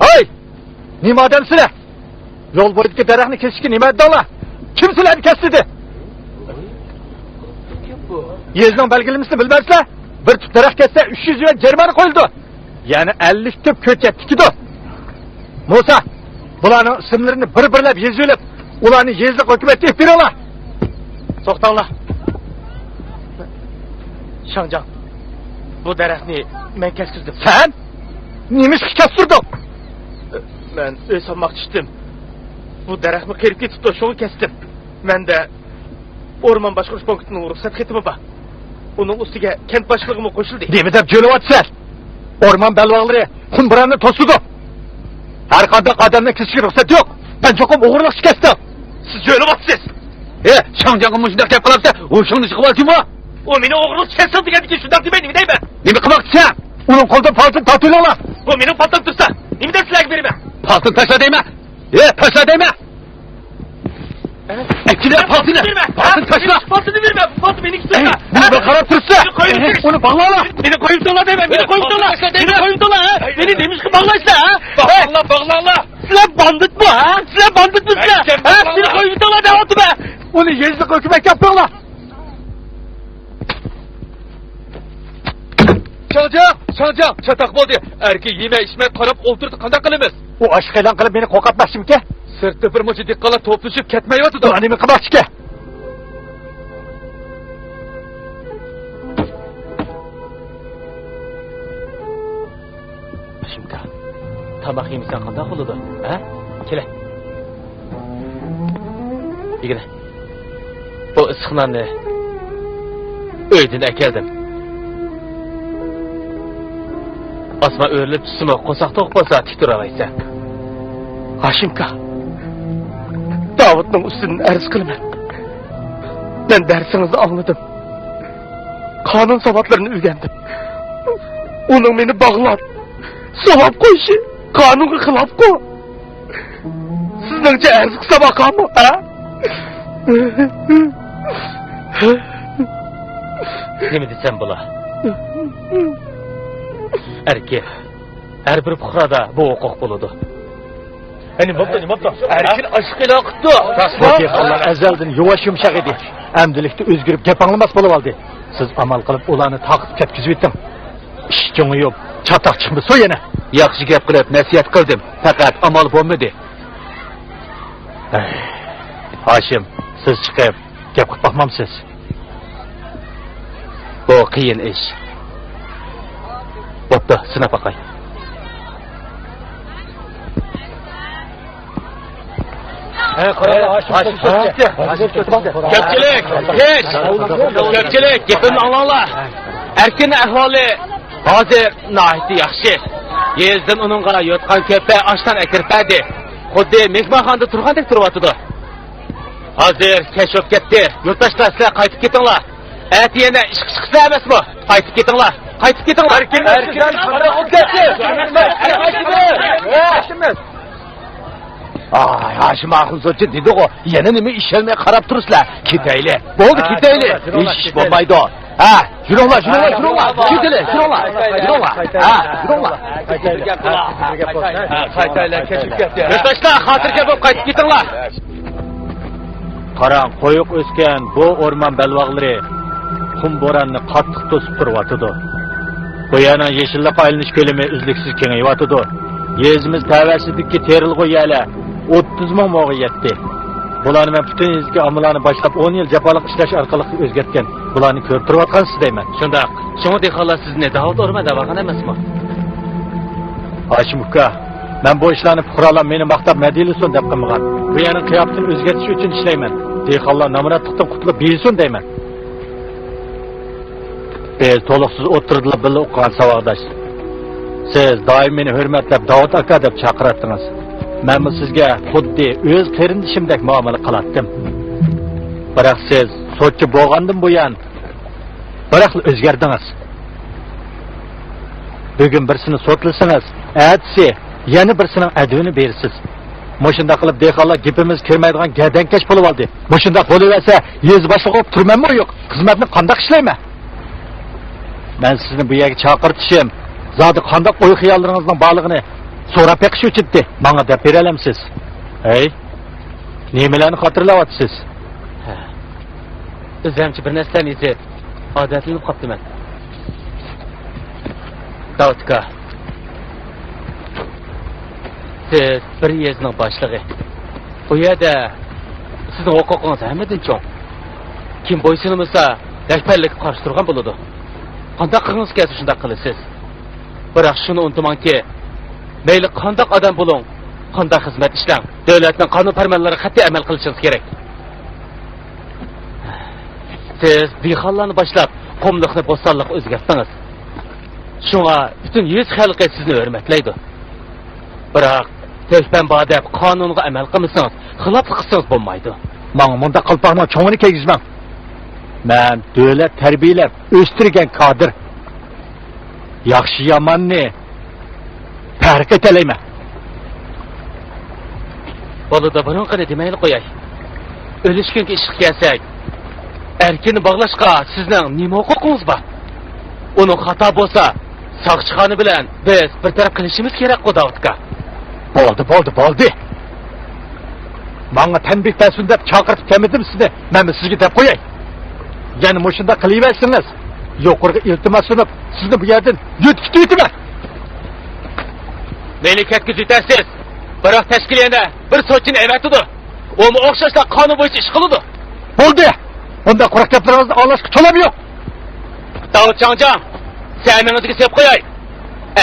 Hey! Nima adamsizlar? Yo'l bo'yidagi daraxtni kesishga nima addinglar? Kim sizlarni kesdi? Yezning belgilamasini bilmaysizlar? Bir tut daraxt kesse 300 yuan jarima qo'yildi. Yani 50 tüp ko'chat tikidi. Musa, bularning ismlarini bir-birlab yezilib, ularni yezliq hukumatga beringlar. To'xtanglar. Shangjan, bu daraxtni men kestirdim. Sen? Nimaga kestirding? Men o'z olmoqchi edim. Bu daraxtni qirib ketibdi, shuni kesdim. Menda o'rmon boshqarish punktining ruxsat xatimi bor. Onun ustiga kent boshlig'imi qo'shildi. Nima deb jo'layapsan? O'rmon balvoqlari qumbiranni to'sdi. Har qanday odamning kesishga ruxsat yo'q. Ben cho'qim o'g'irlik shikastim. Siz jo'layapsiz. Shangjonga mushundaq deb qilibsa, u shuni qilib O meni o'g'irlik kesdi deganki shunday demaydi, deyman. Nima qilmoqchisan? Uning qo'lida paltin topilinglar. O meni paltim tursa, nimadan sizlarga beraman? Paltin tashla deyman. Tashla deyman. Ekkiler paltini. Paltin tashla. Paltini verme. Paltini meniki tursa. Nima qarab tursa? Uni bog'langlar. Meni qo'yib to'la deyman. Meni qo'yib to'la. Meni qo'yib to'la. Meni demişki bağlaysizlar, ha? Bağlanlar. Sizlar bandit mi, ha? Sizlar bandit misizlar? Ha? Meni qo'yib to'la deyapti be. Uni yezliq hukumatga olib qo'yinglar. Şangjan, çatak bo'ldi. Erki yeme içme qarab o'ltirdi, qanday qilamiz? U oshq e'lon qilib meni qo'rqatmoqchimikan? Sirtda bir muncha diqqatlar to'plashib ketmayotdi. Nima qilmoqchikan? Shimka, tamoq yemsan qanday qiladi, ha? Kela. Yigine. Bu issiqnonni uydan akeldim. Asma o'rilib tushsimi, qo'saq to'q bo'lsa tik tura olaysan. Hashimka. Davudning ustidan arz qilaman. Men darsingizni angladim. Qonun savatlarini o'rgandim. Uning meni bog'lab, savab qo'yishi qonunga xilof-ku. Sizningcha arz qilsam aqammi, ha? Nima desam bo'la? Erkin. Her bir fuqarada bu huquq bo'ladi. Hani mopta. Erkin aşkıyla qıptı. Allah ezelden yuvaş yumşak edi. Emdilikte özgürüp gep anlamas bolup aldı. Siz amal qilib ularni taqib ketkizib etdim. İş jo'ngiyib, çataq chiqdi so yana. Yaxshi gap qilib nasihat qildim. Faqat amal bo'lmadi. Hashim, siz chiqib gap qilib baxmamsiz. Bu qiyin ish. Bo'pti, sinab baqay. Köpçülük, gepimni anlanglar. Erkin ahvoli hozir nihoyatda yaxshi. Yezdan uningga yotgan köpə ashdan akirpadi. Xuddi mehmonxonada turgandek turyotdi. Hozir kech o'tib ketdi. Yurtdoshlar sizlar qaytib ketinglar. Ati yana ish chiqsa emasmi? Qaytib ketinglar. Qaytib ketinglar. Erkin Ay, Hashim Axunsochi dedi o. Yana nima ishelmay qarab turibsizlar? Ketayli. Bo'ldi, ketayli. Ish bo'lmaydi. Ha, yuringlar. Ketayli, yuringlar. Ha, yuringlar. Qaytaylar, kechib ketdi. Yurtdoshlar, xotirga bo'lib qaytib ketinglar. Qarang, qo'yiq o'sgan bu o'rmon balvoqlari qum bo'ronini qattiq to'sib turyotdi. Bu yana yeshillik aylanish ko'lami uzluksiz kengayotdi. Yezimiz tavasidagi terilg'u yala 30 ming mo'g'a yetdi. Bularni men butun ezgi amalarni boshlab 10 yil jafoliq ishlash orqali o'zgartgan. Bularni ko'rib turayotgansiz deyman. Shundoq. Shunga dehqonlar sizni Davud o'rmanda bo'lgan emasmi? Hashim uka, men bu ishlarni fuqarolar meni maqtab madilisun deb qilmagan. Bu yana qiyofatni o'zgartirish uchun ishlayman. Dehqonlar namoratlikdan qutulib bilsin deyman. Biz to'liqsiz o'tirdilar birga o'qigan savoddosh. Siz doim meni hurmatlab Davud aka deb chaqiratdingiz. Men sizga xuddi o'z qarindishimdek muomala qilatdim. Biroq siz so'tchi bo'lgandan buyon biroq o'zgardingiz. Bugun birsini so'tlasangiz, atsi yana birsining adini bersiz. Moshunda qilib dehqonlar gapimiz kirmaydigan gadankash bo'lib oldi. Moshunda bo'laversa, yez boshlig'i turmanmi yo'q? Xizmatni qanday ishlayman? Men sizni bu yerga chaqirtishim, zodi qanday o'y xiyollaringizning borlig'ini so'rab beqish uchundir. Menga deb bera olamsiz. Hey, nimalarni xotirlayapsiz? O'zimcha bir narsani yetib, odatlanib qolibman. Davudka, siz bir yezning boshlig'i. Bu yerda sizning huquqingiz hammadan cho'ng. Kim bo'ysunmasa, rahbarlik qarshi turgan bo'ladi. Qanday qilgingiz kelsa shunday qilasiz. Biroq shuni unutmangki, mayli qanday odam bo'ling, qanday xizmat ishlang, davlatning qonun farmonlariga qat'iy amal qilishingiz kerak. Siz dehqonlarni boshlab qumliqni bo'stonliqqa o'zgartdingiz. Shunga butun yuz xalqi sizni hurmatlaydi. Biroq tashban bodab qonunga amal qilmasangiz, xiloflik qilsangiz bo'lmaydi. Menga bunda qalpoqni cho'ngini kiygizmang. Men davlat tarbiyalab o'stirgan kadr. Yaxshi yomonni farq etalayman. Bolada burunqini demayli qo'yay. O'lishgunga ish kelsak, erkini bog'lashga sizning nima huquqingiz bor? Uning xato bo'lsa, soqchixona bilan biz bir taraf qilishimiz kerak Davudga. Bo'ldi. Menga tanbih bersin deb chaqirib kelmadim sizni. Men sizga deb qo'yay. Yana moshunda qilaversangiz, yuqoriga iltimos sunib, sizni bu yerdan yo'tkitib o'taman. Meni ketkizitasiz. Biroq tashkiliyada bir sochini evatdi. Uni o'xshashlar qonun bo'yicha ish qiladi. Bo'ldi. Unda quruq gaplaringizni olashga cho'lab yo'q. Davud Changjan, Saminingizga sep qo'yay.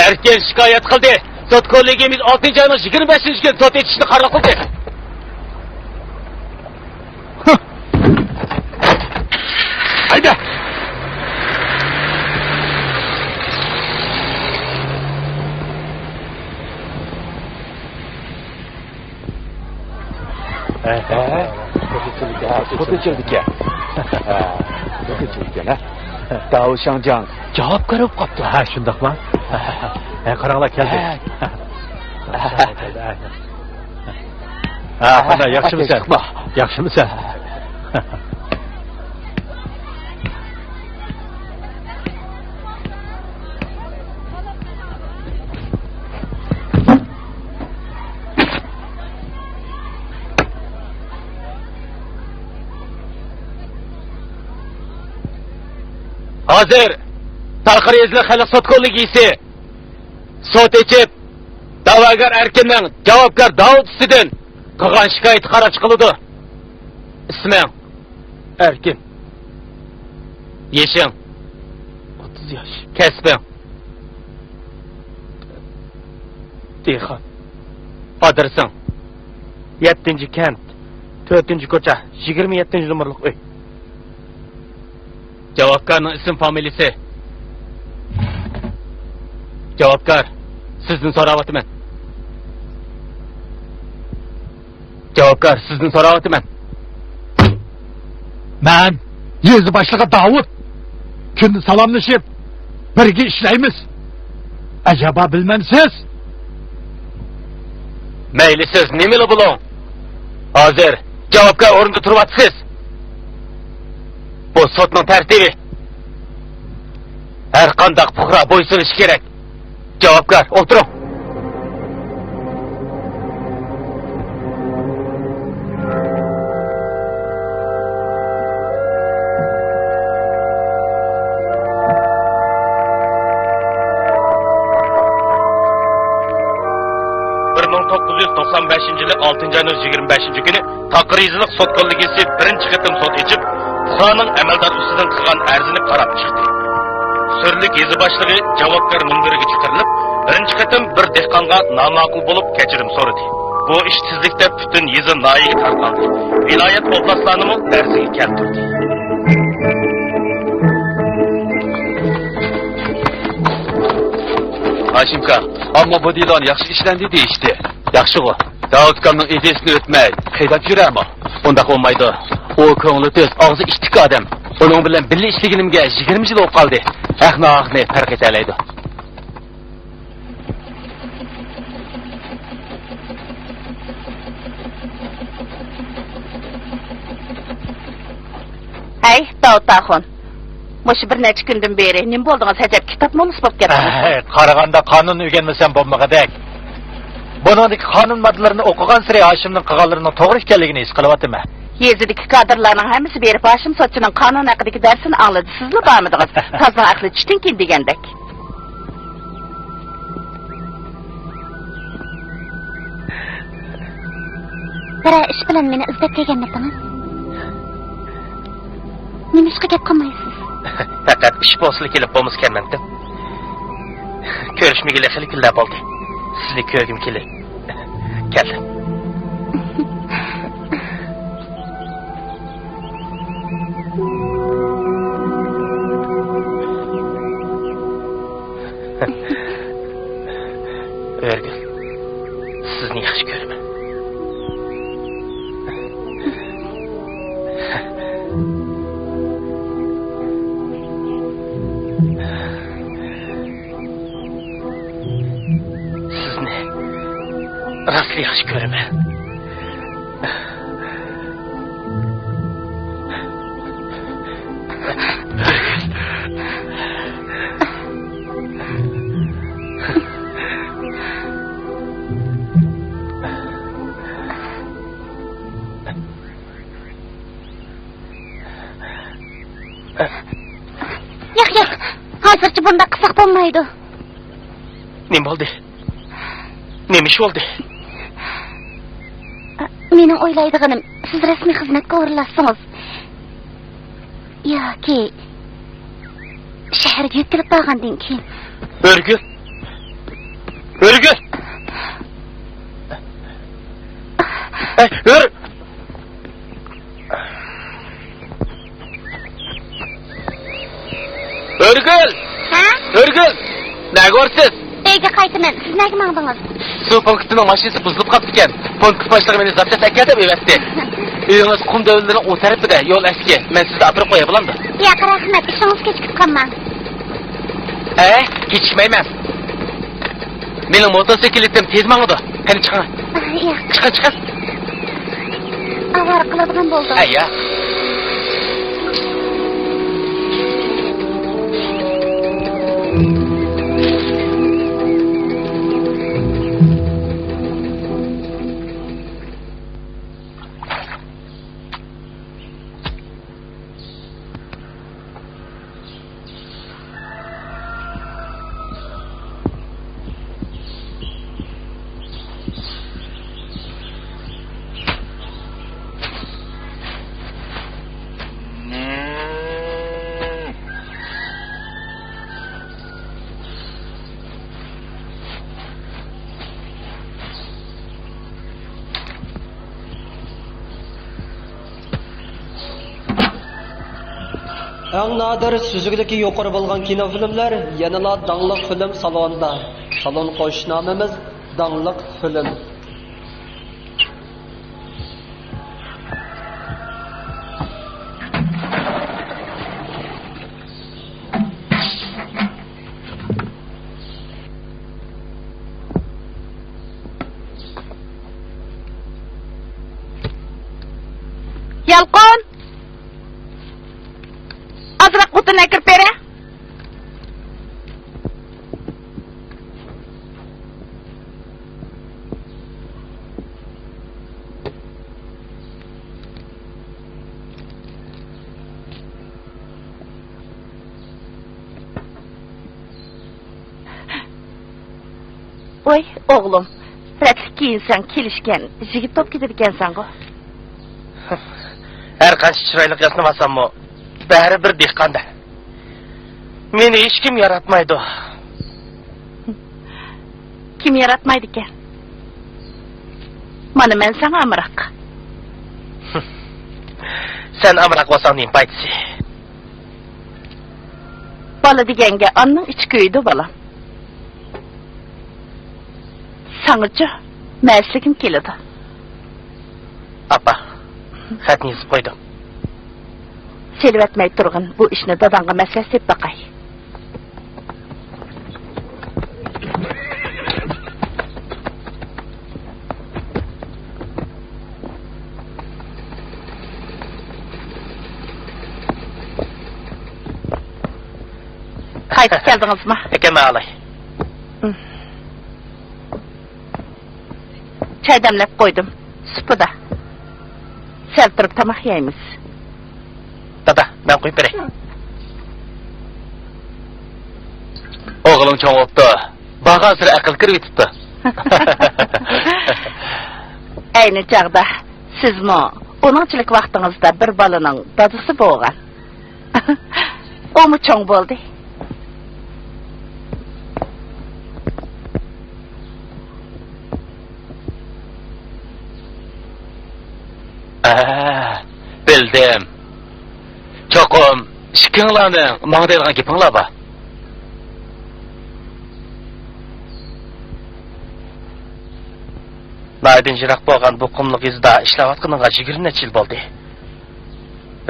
Erkin shikoyat qildi. Sud kollegiyamiz 6-oyning 25-kun sud etishni qaror qildi. Fotochilik. Fotochilik. Dao Shangjang javobgar bo'lib qopti. Ha, shundaqmi? Qaranglar, keldi. Mana yaxshimisan? Yaxshimisan? Hozir Talqir Ezli xalq sud kollegi sud echib da'vogar Erkinning javobgar Davud ustidan qilgan shikoyat qaror chiqildi. Isming Erkin. Yeshing 30 yosh. Kasbing dehqon. Adresing 7-kent 4-ko'cha 27-nomerlik uy. Javobgarning ism familiyasi. Javobgar, sizdan so'rayapman. Javobgar, sizdan so'rayapman. Men yezi boshlig'i Davud. Kunni salomlashib, birga ishlaymiz. Ajaba bilmansiz? Mayli siz nimali bo'ling? Hozir javobgar o'rinda turibsiz. Bu sotning tartibi. Har qanday fuqaro bo'ysunishi kerak. Javobgar, o'tiring. yili 6-25 kuni Taqrizliq sud kollegiyasi birinchi qatim sud echib, fuqaroning amaldor ustidan qilgan arzini qarab chiqdi. Sürlik yezi boshlig'i javobgar munbiriga chiqarilib, birinchi qatim bir dehqonga noma'qul bo'lib kechirim so'radi. Bu ish tezlikda butun yezi noyiga tarqaldi. Viloyat oblastlarini darsiga keltirdi. Hashimka, ammo bu dilon yaxshi ishlandi deyishdi. Yaxshi-ku. Davudkanning ideyasini o'tmay, haydab yurarmi? Undaq olmaydi. U ko'ngli tez, og'zi ishtik odam. Uning bilan birga ishlaganimga 20 yil bo'lib qoldi. Ahnoqni farq etalaydi. Hey, Davudxon. Mushi bir necha kundan beri nim bo'ldingiz? Hajab kitobni unutib ketdingiz. Qaraganda qonun o'rganmasam bo'lmagadek. Buningdagi qonun moddalarini o'qigan sari Hashimning qilganlarining to'g'ri ekanligini his qilyapman. Yezidagi kadrlarning hammasi berib Hashim sochining qonun haqidagi darsini angladi. Sizlar bormidingiz? Toza aqli tushtinkin degandek. Bira ish bilan meni izlab kelganmidingiz? Nima ishga gap qilmaysiz? Faqat ish bosli kelib bo'lmiz kelmandim. Ko'rishmagili xili kunlar bo'ldi. Sizni ko'rgim keldi. Keldim. Örgül, sizni yaxshi ko'raman. Sizni rostli yaxshi ko'raman. Yo'q, hozircha bunda qilsak bo'lmaydi. Nima bo'ldi? Nima ish bo'ldi? Mening o'ylaydiganim, siz rasmiy xizmatga o'rinlashsangiz yoki shaharga yetkazib borgandan keyin. Örgül. Örgül. Örgül. Ha? Örgül. Ne görsiz? Uyga qaytaman. Siz nega mangdingiz? Su punktinin mashinasi buzilib qoldi ekan. Punkt boshlig'i meni zapta takka deb evatdi. Uyunuz kum dövüllerin o tarafıda yol eski. Ben sizi apırıp koya bulamdı. Yo'q, rahmat, ishingiz kechikib qolmang. Geçişmeymem. Benim motosikletim tez mağdı. Hani çıkın. Yo'q, Çıkın. avara qiladigan bo'ldim. Ya. Eng nadir süzüklüki yuqori bo'lgan kino filmlar yanala danglik film salonida. Salon qo'shnomimiz danglik film. Yalqon! Azraq qutuna kirib bera. Oy, oğlum. Rətlik giyinsən, kelişkən, jigit top gidirkənsən go. Her kaç çıraylık yasnamasam mı? Bari bir dehqanda. Meni hiç kim yaratmaydı. Kim yaratmaydı ki? Mana men sana amrak. Sen amrak olsan neyim paytısı? Bala degenge anның iç köyüdü bala. Sanıcı, mərsligim keledi. Appa, xatni yazıp koydum. Selib etmey turğun, bu işini dadanğa məsləhət et bakay. Qaytıb geldiniz mi? Ekeme alay. Çay demlep koydum. Süpüda. Sel turib tamaq yeymiz. Dada, ben koyup vereyim. Oğlum çoğun optu. Bağa sıra akıl kırıp tuttu. Ayni çağda sizmi onunçilik vaqtыңızda bir balanın dadısı boğan. O mu çoğun boldu? Bildim. Çokum, şikinglarning manga deydigan gapinglar bor. Naydin jiroq bo'lgan bu qumliq izda ishlayotganingga 20 necha yil bo'ldi.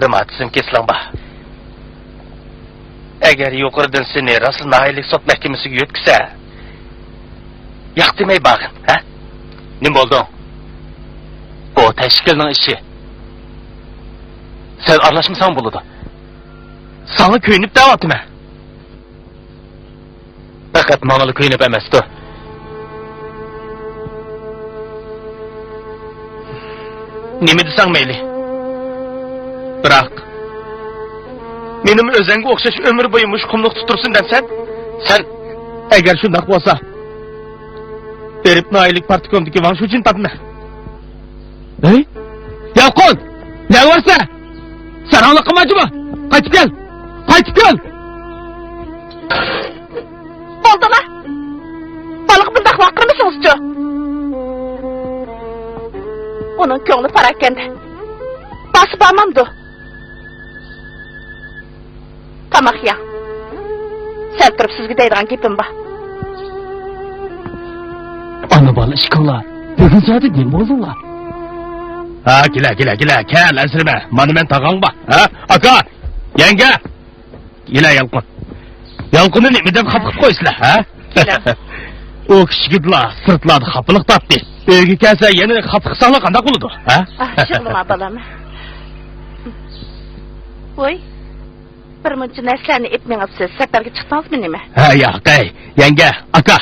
Revmatizm keslang bor. Agar yuqoridan seni Rasul Nahiylik sud mahkamasiga yetkazsa, yo'q demay bag'in, ha? Nim bo'ldi? Bu tashkilning ishi. Sen aralashmasan bo'ladi. Sana kuyunib da'vatimi? Faqat menga kuyunib emasdi. Nima desang mayli. Biroq menim o'zingga o'xshash umr bo'yi mush qumliq tutursin demsan, sen agar shundoq bo'lsa, berib noyilik partikomdagi van shu jin topma. Ey? Yalqon! Ne varsa? Sen anlakamacı mı? Kaçıp gel! Kaçıp gel! Oldu mu? Balık bundaq vakır mısınız ço? Onun köngli parakende. Basıp almamdı. Tamak ya. Sen turib sizga deydigan gapim bor. Ana bola ishqinglar. Bugun zodi nima bo'ldinglar? Ha, gila, kel, ensirme. Monument ağan bak. Ha, aka, yenge. Gila yalqın. Yalqını nemeden kapıp koysula, ha? O kişigidla, sırtladı kapılık tapdı. Öyle kelse yeni kapık sağla kanda kuludu, ha? Ah, şıllama balam. Oy, bir muncha narsalarni etmengapsiz. Safarga chiqdingizmi nima? Ha, yo'q, yenge, aka.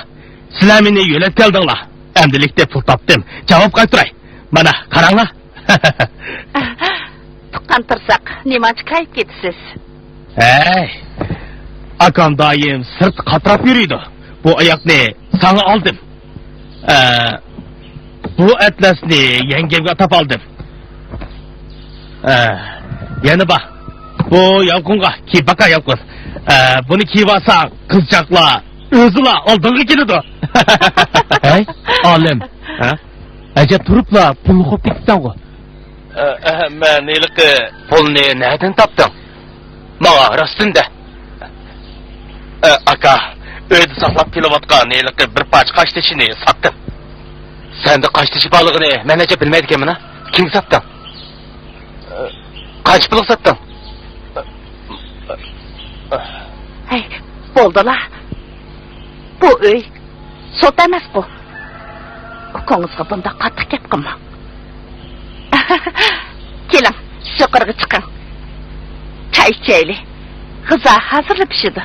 Sizlar meni yo'lab keldinglar. Endilikda pul topdim. Javob qaytaray. Mana, qaranglar. Tuqqan tursak, nemancha qaytib ketasiz? Hey, akam doim sırt qatrab yuriydi. Bu oyoqni sana oldim. Bu atlasni yengemga atab oldim. Yana bak. Bu yalqınga ki baka yalqın. Bunu kiyib alsang qizchaqlar o'zila oldinga keladi. Hey, olim. Ha? Aja turibla pulni qo'yib ketibsan ku. Men ilqi pulni nereden topding? Manga rostunda. Aka, uyda saqlab kelayotgan ilqi bir parcha qash tishini sotdim. Sende qash tishi borligini men aja bilmaydi ekanman, ha? Kim sotding? Qancha pulga sotding? Hey, bo'ldilar. Bu uy sot emas bu. Ukangizga bunda qattiq gap qilmang. Keling, yuqoriga chiqing. Choy ichaylik. G'izo hazırlab pishidi.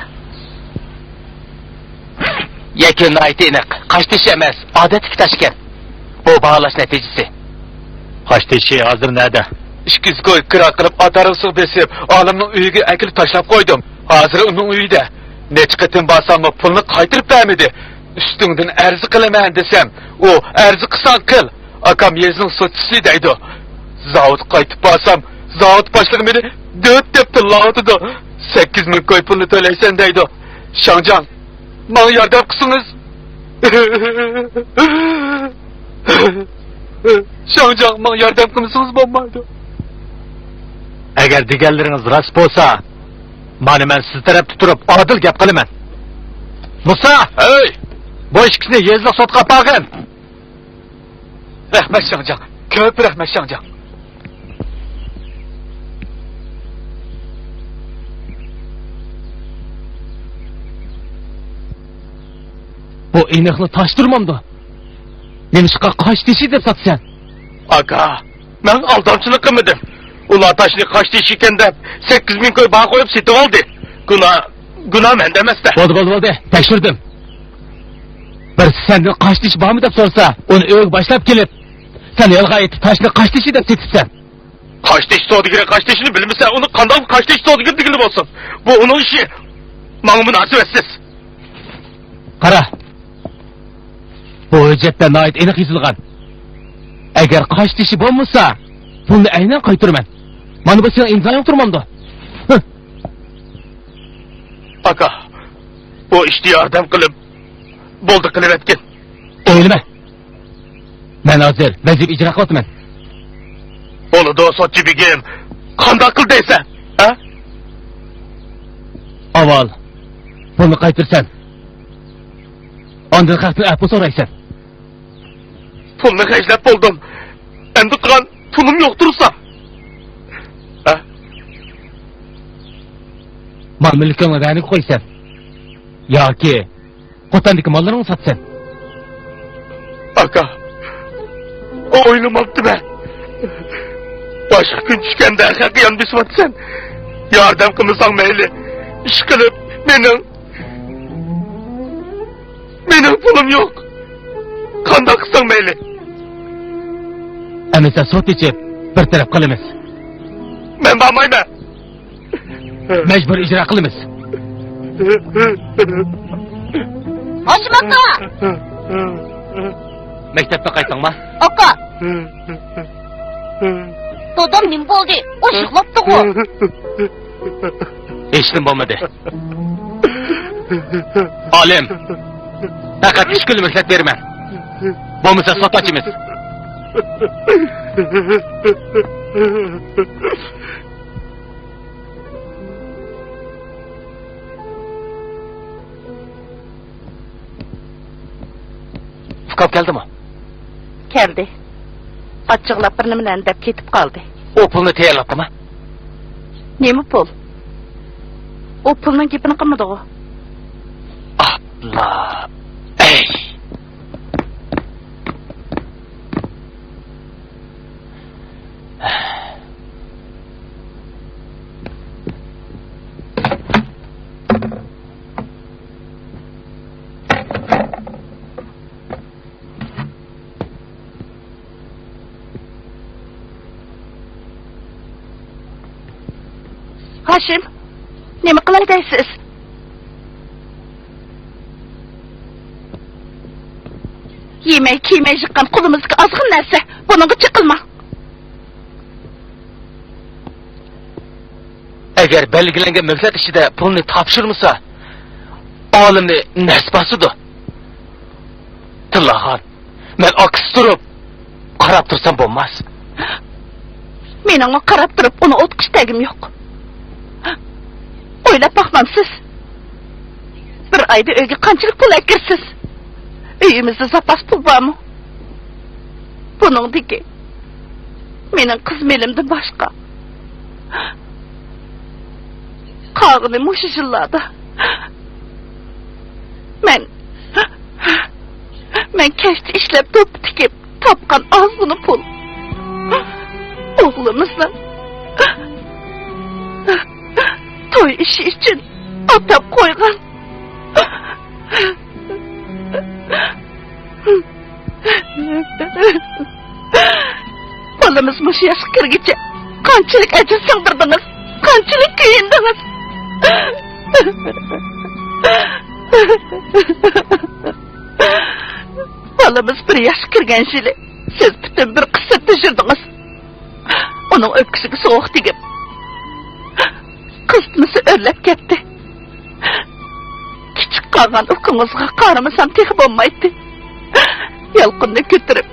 Yakun aytdi aniq, qash tishi emas, odatdagi tashkan. Bu baholash natijasi. Qash tishi hozir nerede? İşkiz koy kırak kılıp atarısı besip olimning uyiga akilib tashlab qo'ydim. Hozir uning uyida necha qatim borsam pulni qaytirib bermadi. Ustingdan arzi qilaman desam, u arzi qilsang qil. Akam yezning sotchisi deydi. Zavod qaytib borsam, zavod boshlig'i meni döt deb tillaydi. 8000 koy pulni to'laysan deydi. Shangjan, menga yordam qilsangiz. Shangjan, menga yordam qilsangiz bo'lmaydi. Agar deganlaringiz rost bo'lsa, mana men siz tarafda turib odil gap qilaman. Musa, hey, bu ishni yezliq sotqa qo'ygin. Rahmat Shangjan, ko'p rahmat Shangjan. Bu iniqni toshtirmamdi. Nemishqa qosh tishi deb sotsan? Aka, men aldamchilik qilmadim. Ular taşını kaç diş iken de 8000 koy bağ koyup seti oldu. Günah mende emesde. Oldu. Tekşirdim. Bir senden kaç diş bağ mı dep sorsa, onu öğük başlap gelip, sen yalga etti taşını kaç dişi dep setipsen. Kaç diş soğudu kaç dişini bilmişse, onu kandan kaç diş soğudu digilip olsun. Bu onun işi. Bana münasebetsiz. Kara. Bu hüccetten ait enik yazılgan. Eğer kaç dişi bulmuşsa, bunu aynen qaytırman. Mana bu senin imzayın turmamdı. Aka, o işte yardım kılıp, boldu kılıp etkin. Öyleme. Ben hazır, vazif icra kılıtman. Onu da o sotçu bir gem, kanda kıl deyse, ha? Aval, bunu qaytırsan. Ondan kalktın ahbu soraysan. Pulunu heclep buldum. Endi kan pulum yoktursa. Ha? Mal mülküne beni koysan. Ya ki, kotandaki mallarını satsan. Aka, o oynamaktı ben. Başka gün çıkanda hakiyan bir satsan. Yardım kılırsan meyli. İş kılıp benim pulum yok. Kanda kılsan meyli. Ama sen sot içip bir taraf kılımız. Ben bağmayım ben. Mecbur icra kılımız. Oşmakta! Mektepte kaytan mı? Oka! Dodam nim boldu, oşuklaptı o. Eşlim olmadı. Alim. Fakat iş günü mühlet vermem. Bomuşa sot açımız. Fukap geldi mi? Keldi. Açıqlab bir nimalarni deb ketib qoldi. O pulni tayyorlabdimi? Nima pul? O pulning gapini qilmadi u. Abla. Ey. Hashim, nima qilay deysiz? Yemay kiymay chiqqan qo'limizga ozg'in narsa, buningga chiqilma. Agar belgilangan muddat ichida pulni topshirmasa, olimni nasbasidir. Tillaxon, men aks turib qarab tursam bo'lmas. Mening o qarab turib uni o'tqish tagim yo'q. O'ylab baxmamsiz. Bir oyda uyga qanchalik pul akirsiz? Uyimizda zapas pul bormi? Buningdagi mening qizmelimdan boshqa qog'ini mushu yillarda men kashta ishlab to'p tikib topgan ozgina pul o'g'limizni to'y ishi uchun atab qo'ygan. Bolamiz mushu yoshga kirguncha qanchalik ajr singdirdingiz, qanchalik kuyindingiz. Bolamiz bir yoshga kirgan yili siz butun bir qissa tashirdingiz. Uning o'pkisiga sovuq tegib qismisi o'rlab ketdi. Kichik qolgan ukingizga qaramasam texi bo'lmaydi. Yalqinni ko'tarib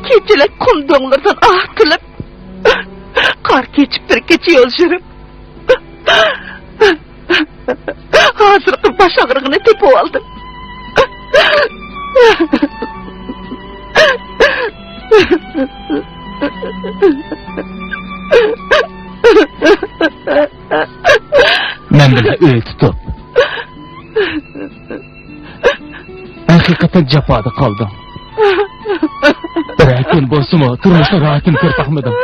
kechilik qum do'nglardan ahtilib qor kechib bir kecha yo'l yurib hozirgi bosh og'rig'ini tepib oldim. Men bilan uy tutib haqiqatan jafoda qoldim. Bir kun bo'lsa-mu turmushda rohatim ko'rib baxmadim.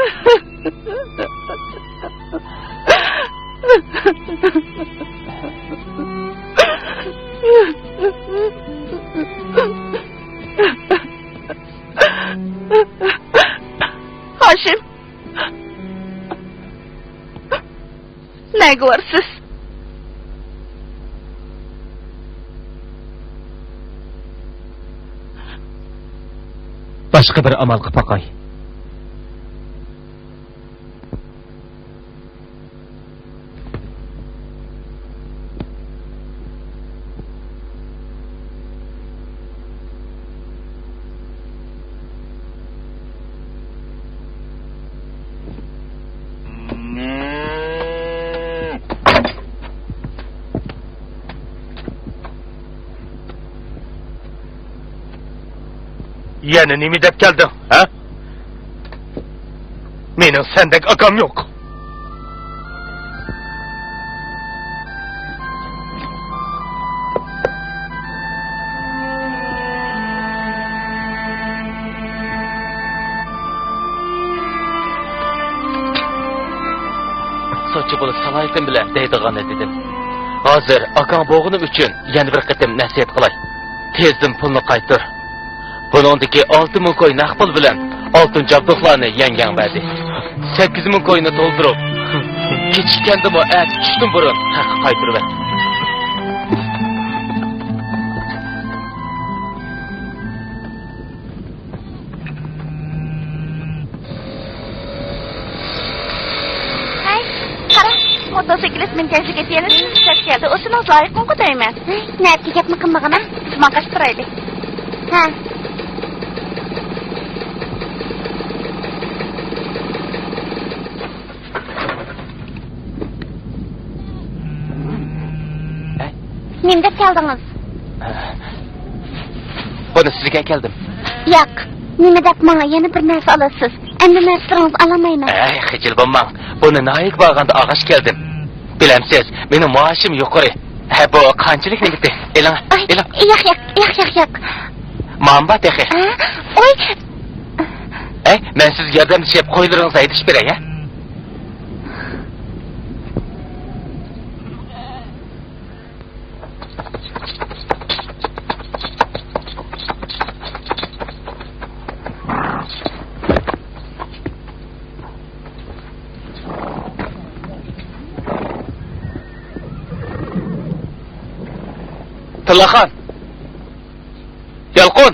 Hashim, nega varsiz? Boshqa bir amal qilib boqay. Yana nima deb kelding, ha? Mening sendek akam yo'q. Sochi bo'lib salaytim bilan deydigan edim. Hozir akam bo'g'ini uchun yana bir qatim nasihat qilay. Tezdan pulni qaytar. Buningdagi 6000 koy naqd pul bilan oltin jabduqlarni yangan berdi. 8000 koyni to'ldirib, kechikkandimi at tushdim burun haqi qaytirib berdi. Hey, qara, motosiklet mintajga ketganiz keldi. O'shini loyiq qo'ymayman. Nima gapni qilmag'ana? Maqashtiraylik. Ha. Nimda keldingiz? Buni sizga keldim. Yo'q. Nima deb menga yana bir narsa olasiz? Endi narsalarni alamayman. Xijil bo'lmang. Buni nayik borganda og'ash keldim. Bilamsiz, mening maoshim yuqori. Bu qanchalik nimati? Elang. Yo'q. Mamba texi. Oy. Men sizga yordamlashib qo'ylaringizni aytish beray, ha? Tillaxon. Yalqon.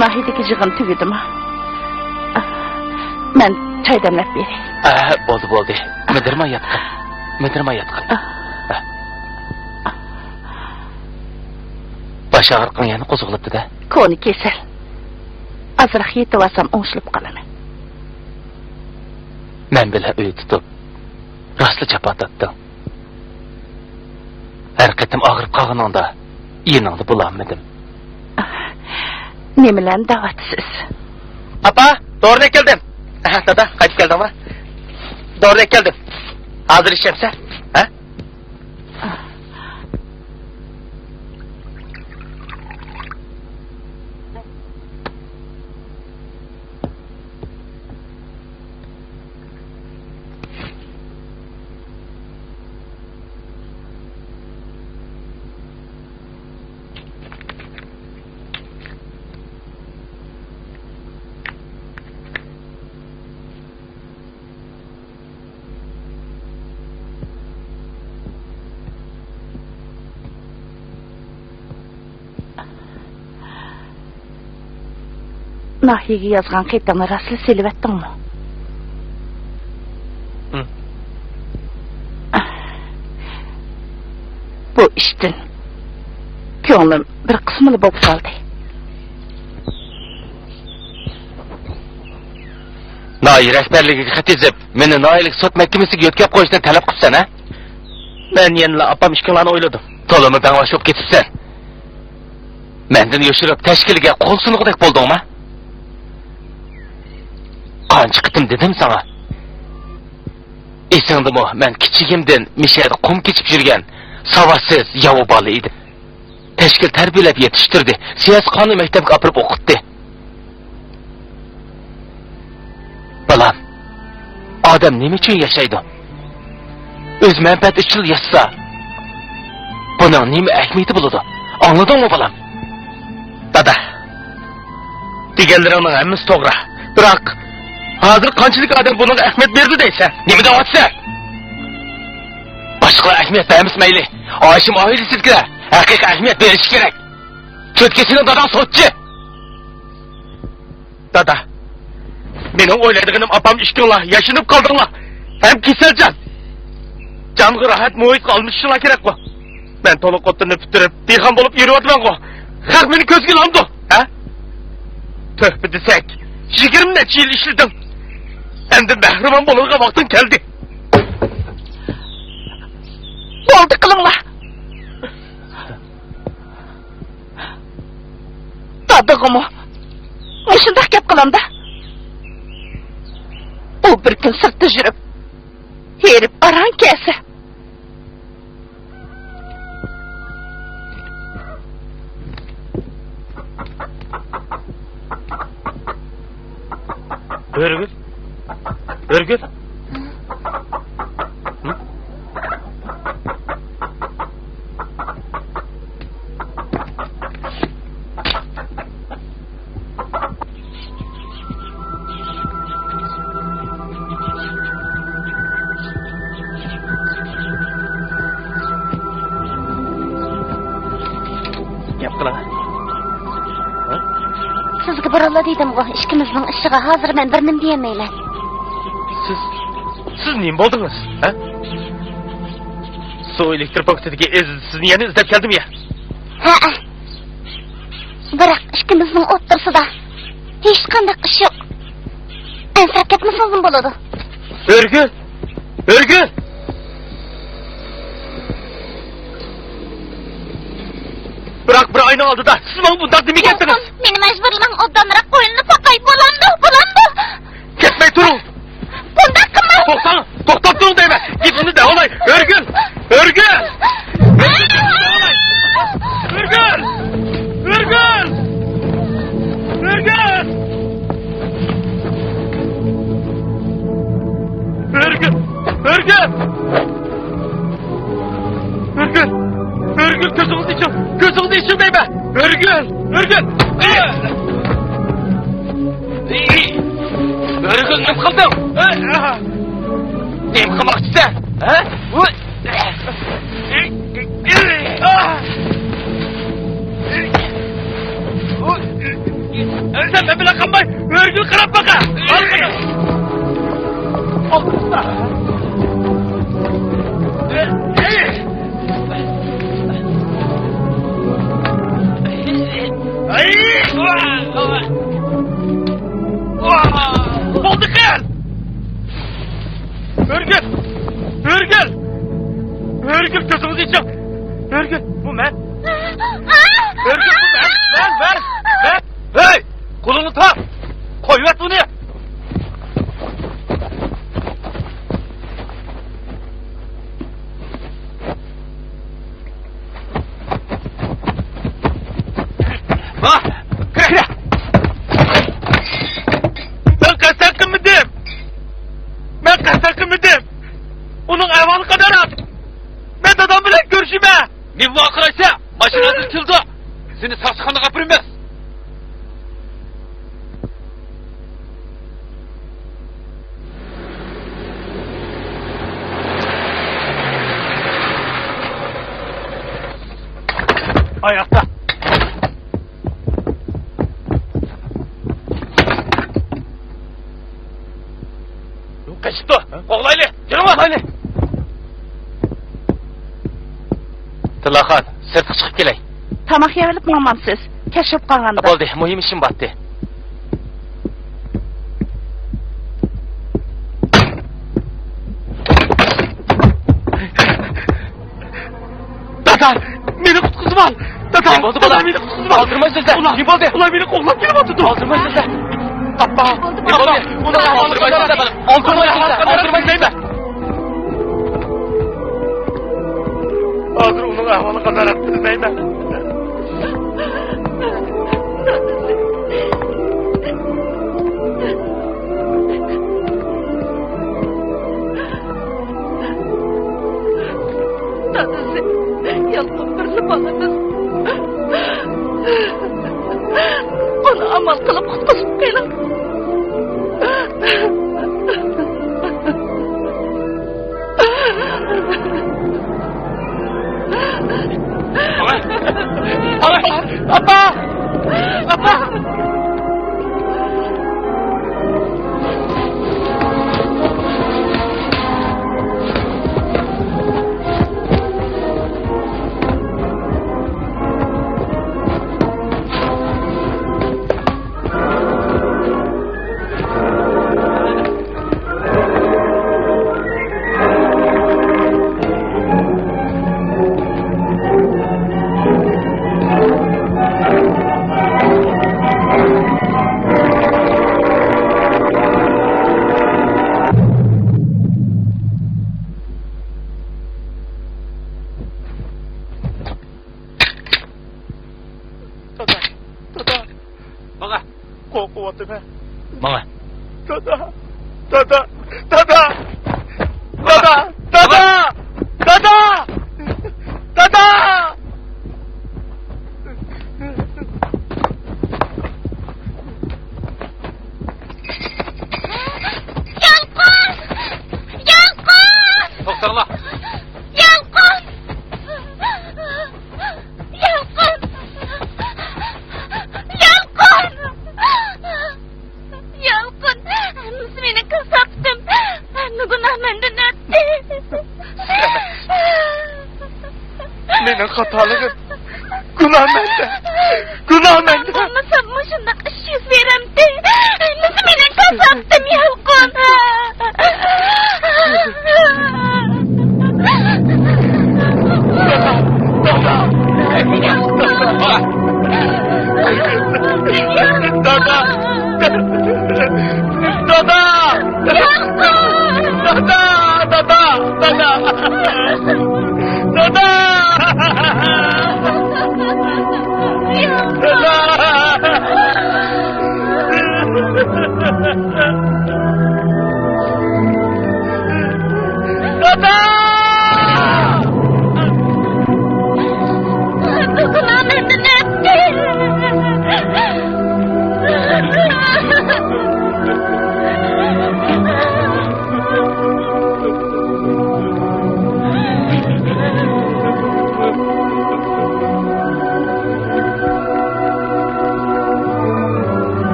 Nahidagi jig'im tugidimi? Men choy damlab beray. Bo'ldi. Midirmay yotqin. Baş ağrıqın yana qo'zg'alibdi-da. Koni kesal. Azroq yetib olsam o'ng'ishilib qolaman. Men bilan uy tutib, rostli chapatatdim. Har qatim og'rib qolganingda, yeningni bulolmadim. Nimalarni da'vatsiz? Apa, doğrudan keldim. Dada, qaytib keldingmi? Doğrudan keldim. Hozir ishimsa? Ha? Nahiyaga yozgan xatni rasli selvatdingmi? Bu ishdan ko'nglim bir qismini bo'lib qoldi. Nayi rahbarligiga xat yozib, meni Noyilik sud mahkamasiga yo'tkab qo'yishni talab qilsan, ha? Men yana opam ishkilani o'yladim. To'limi bang'ashib ketibsan. Mendan yoshirib tashkiliga qo'l sunuqdek bo'ldingmi? Qancha qitim dedim sana. Esingdimi, men kichigimdan mishada qum kechib yurgan savatsiz yo'q bola edi. Tashkil tarbiyalab yetishtirdi. Siyosiy qonun maktabiga olib o'qitdi. Balam, odam nima uchun yashaydi? O'z manfaati uchun yashasa, buning nima ahamiyati bo'ladi? Angladingmi balam? Dada, deganlaringning hammasi to'g'ri. Biroq hozir qanchalik odam buning ahamiyat berdi deysa, nima deyapsa? Boshqa ahamiyat bermas mayli. Oishim oilasiga haqiqiy ahamiyat berish kerak. Cho'tkasini dadam sotchi. Dada, mening o'ylaydiganim opam ishkinglar, yashinib qoldinglar. Ham kasaljon. Jonga rahat muhit qolmishlar kerak-ku. Men to'liq o'tini bitirib, bexam bo'lib yuribman-ku. Xalq meni ko'zga oldi, ha? Töhbə desək, 20 neçə yil işlədim. Endi məhrəman bolurğa vaxtın gəldi. Oldu qılınlar. Dadığımı, şundaq gəp qılamda. O bir gün sırtı jürüb, herib aran kəsə. Örgül. Örgül. Hı? Yaptılar. Sizga burala dedim-ku, ishimizning ishiga hozir men bir nim deyamayman. Siz nima bo'ldingiz, ha? Su elektr punktidagi sizni yana izlab keldim ya. Ha. Biroq ikkimizning o'rtasida hech qanday ish yo'q. Ansab ketmasangiz bo'ladi. Örgül! Örgül! Bırak bir ayna aldı da siz bana bundan demik ettiniz. Meni majburlang odamlar qo'lini paqay bo'landi. Ketmey durun. Bunda qilmang. Toxtan, toxtab durun deyme. Git bunu de olay. Örgül! Örgül! Örgül! Örgül! Örgül! Örgül! Örgül! Örgül! Örgül gözünüzü için! Gözünüzü içirmeyin be! Örgül! Örgül! Örgül ne kıldım? Neyim kılmak size? Sen ben bile kanmay! Örgül kırap baka! Al bana! Al kızla! Oldu kız! Örgül! Örgül! Örgül gözümüzü içim! Örgül! Bu men! Örgül bu men! Ben! Hey! Kolunu tak! Koyuvet bunu! Bak! Kıra! Ben kasakım mıydım? Onun hayvanı kadar at! Ben adam bile görüşüme! Ne bu arkadaşa? Maşın hazır kıldı! Seni saçkanlık yapırım ben! Ayakta! Kaçtı! Oğlaylı! Yürü var! Oğlaylı! Tılakhan, sırtı çıkıp geley. Tamak yerilip mamamsız. Keşif kalganda. Oldu, mühim işim battı. Dada! Beni kutkusum al! Dada! Kim oldu bana? Beni kutkusum al! Aldırma sözler! Kim oldu? Ulan beni koklap gelip atıldı! Aldırma sözler! Tapma! Kim oldu? Ulan aldırma sözler bana! Aldırma sözler! Aldırma sözler! Hazır onun ahvalı kadar attınız neyme? Dadası, yalnız birli balanız. Onu amal kılıp kutkusum kıyla. Apa! Apa! Mana? Dada! Doktorlar! Menin hatalığım, günah bende. Günah men. Olmasa muşundaq iş yüz veremdi. Nasıl menen kasaptım yalqın.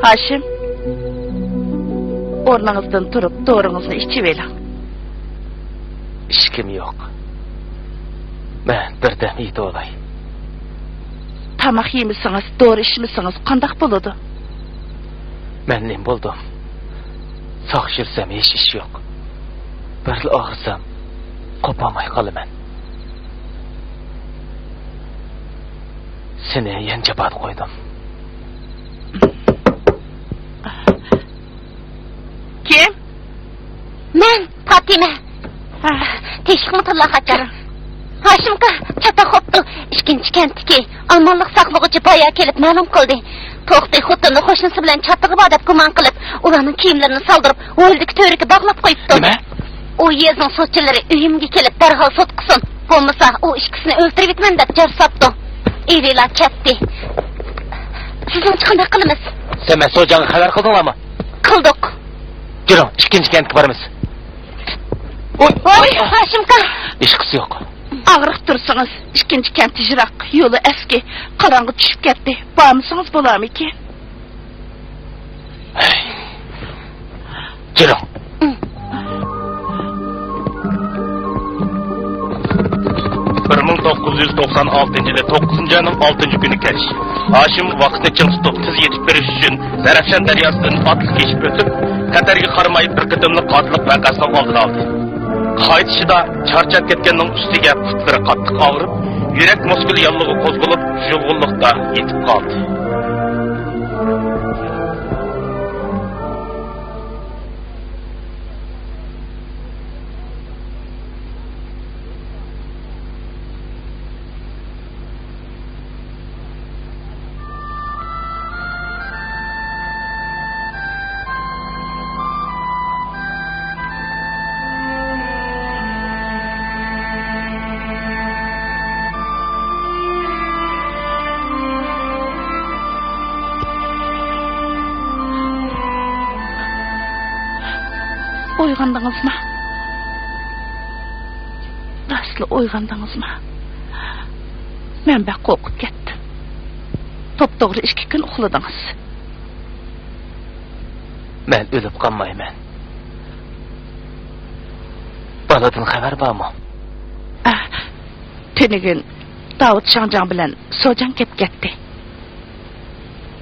Haşim, ornanızdan turup doğrunuzu içiverin. İşkim yok. Ben birden iyiydi olay. Tamak yemişsiniz, doğru içmişsiniz, kandak buludu. Ben nem buldum. Sakşırsam hiç iş yok. Bir ağırsam kopamay kalımen. Seni yence bat koydum. Kim? Men Fatime. Teşik mutluğa kaçar. Haşimka çata hoptu. İşkinci kentiki Almanlık saklıgıcı bayağı kelip ma'lum kıldı. Toqtay xotinni qo'shnisi bilan chattig'i bor deb gumon qilib, ularning kiyimlarini soldirib, o'ldiki to'riga bog'lab qo'yibdi. Nima? U yezning sotchilari uyimga kelib darhol sotqisin. Bo'lmasa u ikkisini o'ldirib bitman deb jar sotdi. Erilar ketdi. Sizning qanday qilamiz? Sen Mesutcan'a xabar qildinglarmi? Qildik. Yürü, ikkinchi kentga boramiz. Voy, Hashimka. Ishqisi yo'q. Ağırıq dursanız, ikinci kenti jirak, yolu eski, karanlık düşüp gitti. Bağımsınız bulam ki? Yürü. Bir 1996-yılı 9. ayının 6. günü keliş. Haşim vaqtni çın tutup tez yetip beriş üçün Zarafşan deryasından atlı geçip ötüp, Katarga qaramayıp bir qıdımlı qatılık vakasının aldını aldı. Qaytışıda charchab ketganning ustiga putlari qattiq og'rib, yurak muskuli yallig'i qo'zg'alib, yulg'unlikda yetib qoldi. Uygandınız mı? Aslı uygandınız mı? Ben bek korkup getdim. Top doğru 2 gün uxladınız. Men ölüp qolmayman. Baladan xabar bormi? Tünügün Davut Şancan bilen Sojan kep getdi.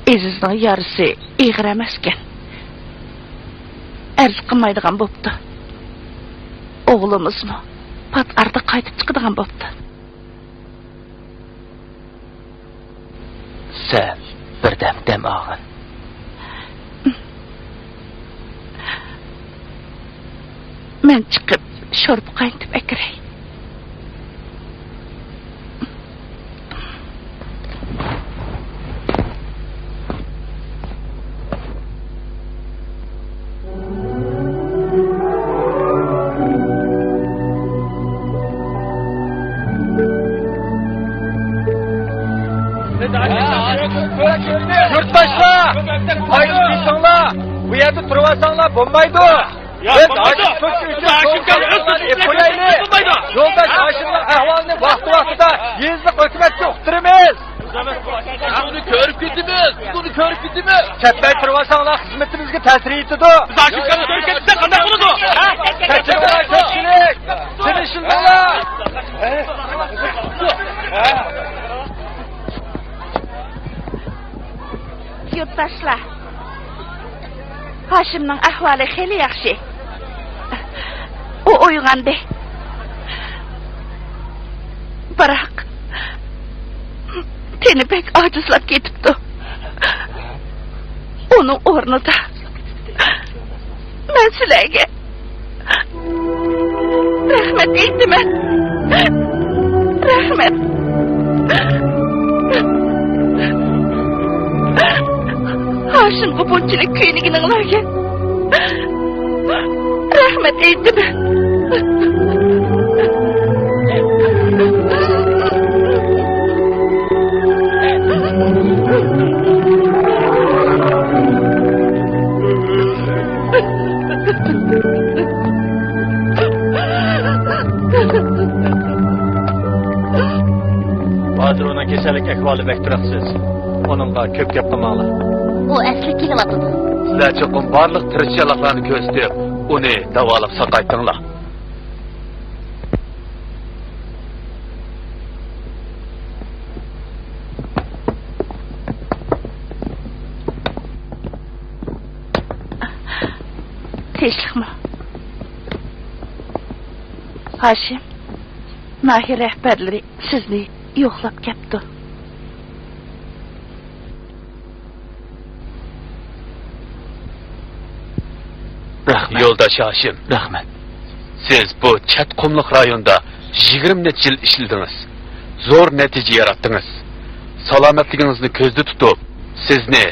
Ezizning yarısı ig'ir emasken. Arz qilmaydigan bo'pti. O'g'limizmi pat arda qaytib chiqadigan bo'pti. Sen birdam dam og'in. Men chiqib sho'rib qaytib akiray. yerda turvasanlar bo'lmaydi. Biz Hoshim So'kchi uchun yo'lda Hoshimning ahvolini vaqti-vaqtida yezli hukumatga uqtiramiz. Buni ko'rib ketimiz. Chatmay turvasanlar xizmatimizga ta'sir etadi. Biz Hoshimni ko'rib ketsa qanday bo'ladi? Kechirlar, ko'pchilik. Sinishinglar. Yurtdoshlar, Hoshimning ahvoli xeyli yaxshi. U uyg'ondi. Biroq teni pek ojizlab ketibdi. Uning o'rnida men sizlarga rahmat aytaman. Rahmat. Hoshimga bunchalik kuyligininglarga rahmat aytaman. Hozir uning kasallik ahvoli bektiraqsiz. Onunla ko'p gap qilmanglar. U asli kelyapti. Sizlar cho'qim barliq tirishchiliklarni ko'rsatib, uni davolab saqaytinglar. Tinchlikmi? Hoshim, Mahir rahbarlari sizni yo'qlab ketdi. Rahmat. Yo'ldosh Hoshim, rahmat. Siz bu chat qumliq rayonda 20 necha yil ishladingiz. Zo'r natija yaratdingiz. Salomatligingizni ko'zda tutib, sizni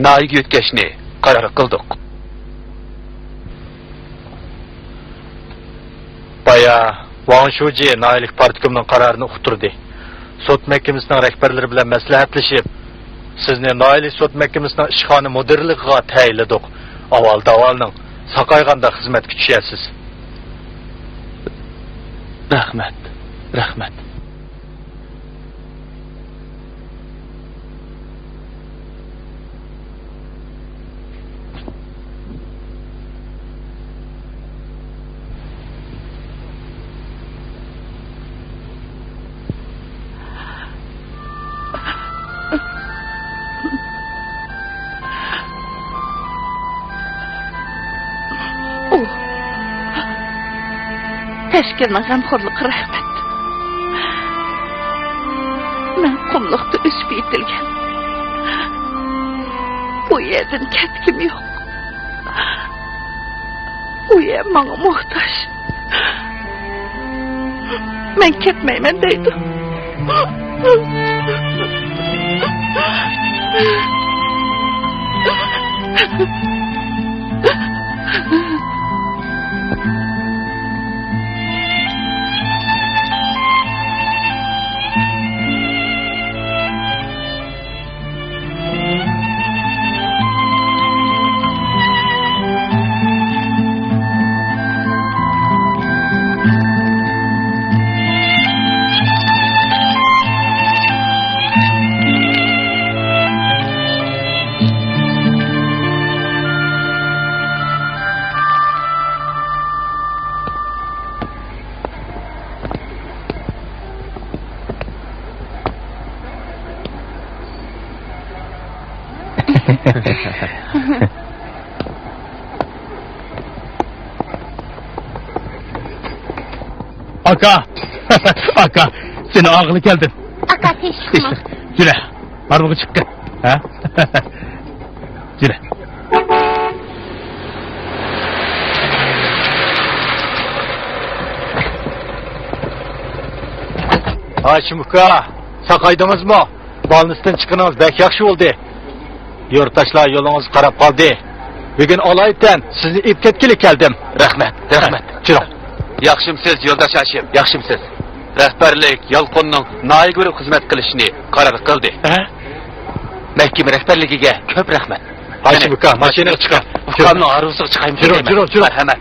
nayiga o'tkazishni qaror qildik. Baya Wang Shuji Naylik partiyamning qarorini uqtirdi. Sud mahkamasining rahbarlari bilan maslahatlashib, sizni Naylik sud mahkamasining ishxona mudirligiga tayinladik. Avval davolning saqayganda xizmatga tushasiz. Rahmat. Rahmat. Tashkilning g'amxo'rligi rahmat. Men qumliqda o'sib yetilgan. Bu yerdan ketkim yo'q. U yer menga muhtoj. Men ketmayman deydi. Aka! Aka! Seni ağırlı geldin. Aka teşekkür. Yürü. Parmağı çık gel. Ha? Yürü. Hoshim uka, saqaydınız mı? Balnisdan chiqinimiz bek yaxshi bo'ldi. Yurtdoshlar yo'lingiz qarab qoldi. Bugun olaydan sizni ip ketkili keldim. Rahmat. Rahmat. Chiroq. Yaxshimsiz yo'ldosh Hoshim, yaxshimsiz. Rahbarlik Yalqonning nayiga bo'lib xizmat qilishni qaror qildi. Ha? Mahkama rahbarligiga ko'p rahmat. Ayşe Buka, maşinaga chiq. Ukamning aruvsiga chiqaymi? Jiro. Hemen.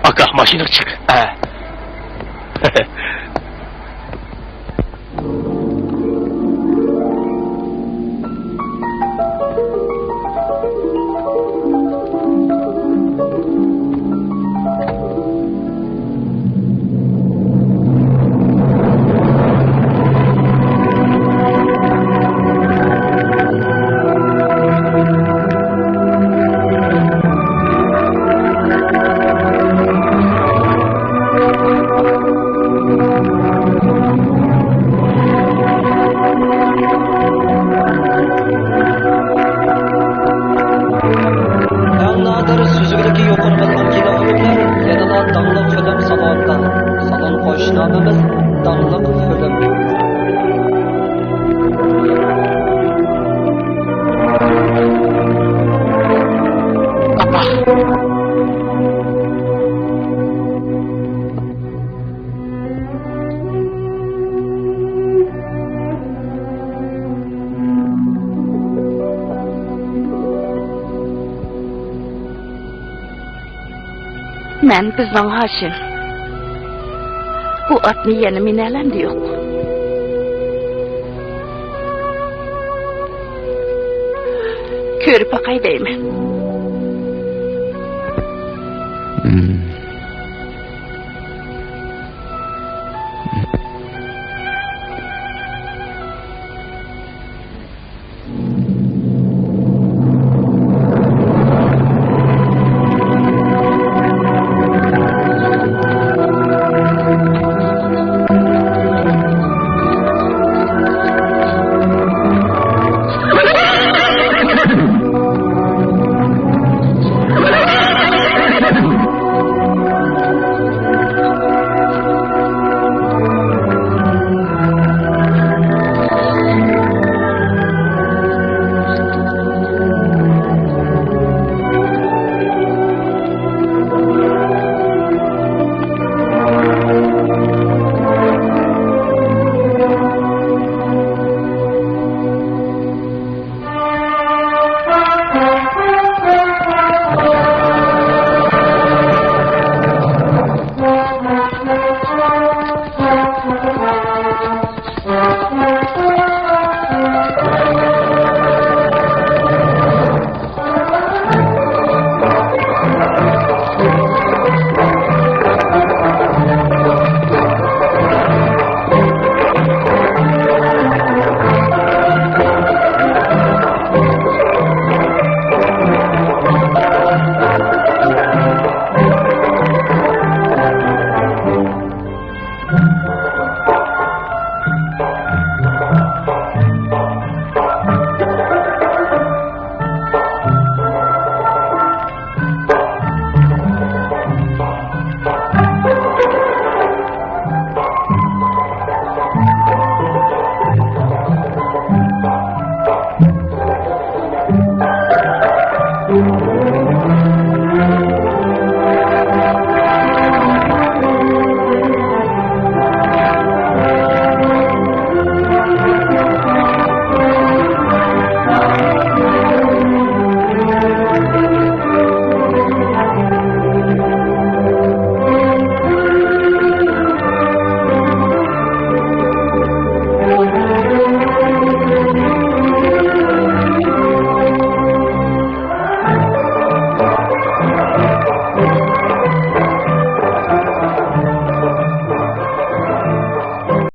Aka, mashinaga chiq. Ha. Eng nadir süzgüleki yuqori bo'lgan kinofilmlar yanada danglik film salonida. Salon qo'shnomimiz danglik film. Men bizning Hashim. Bu otni yana minalamdi yo'q. Ko'rib baqay deyman.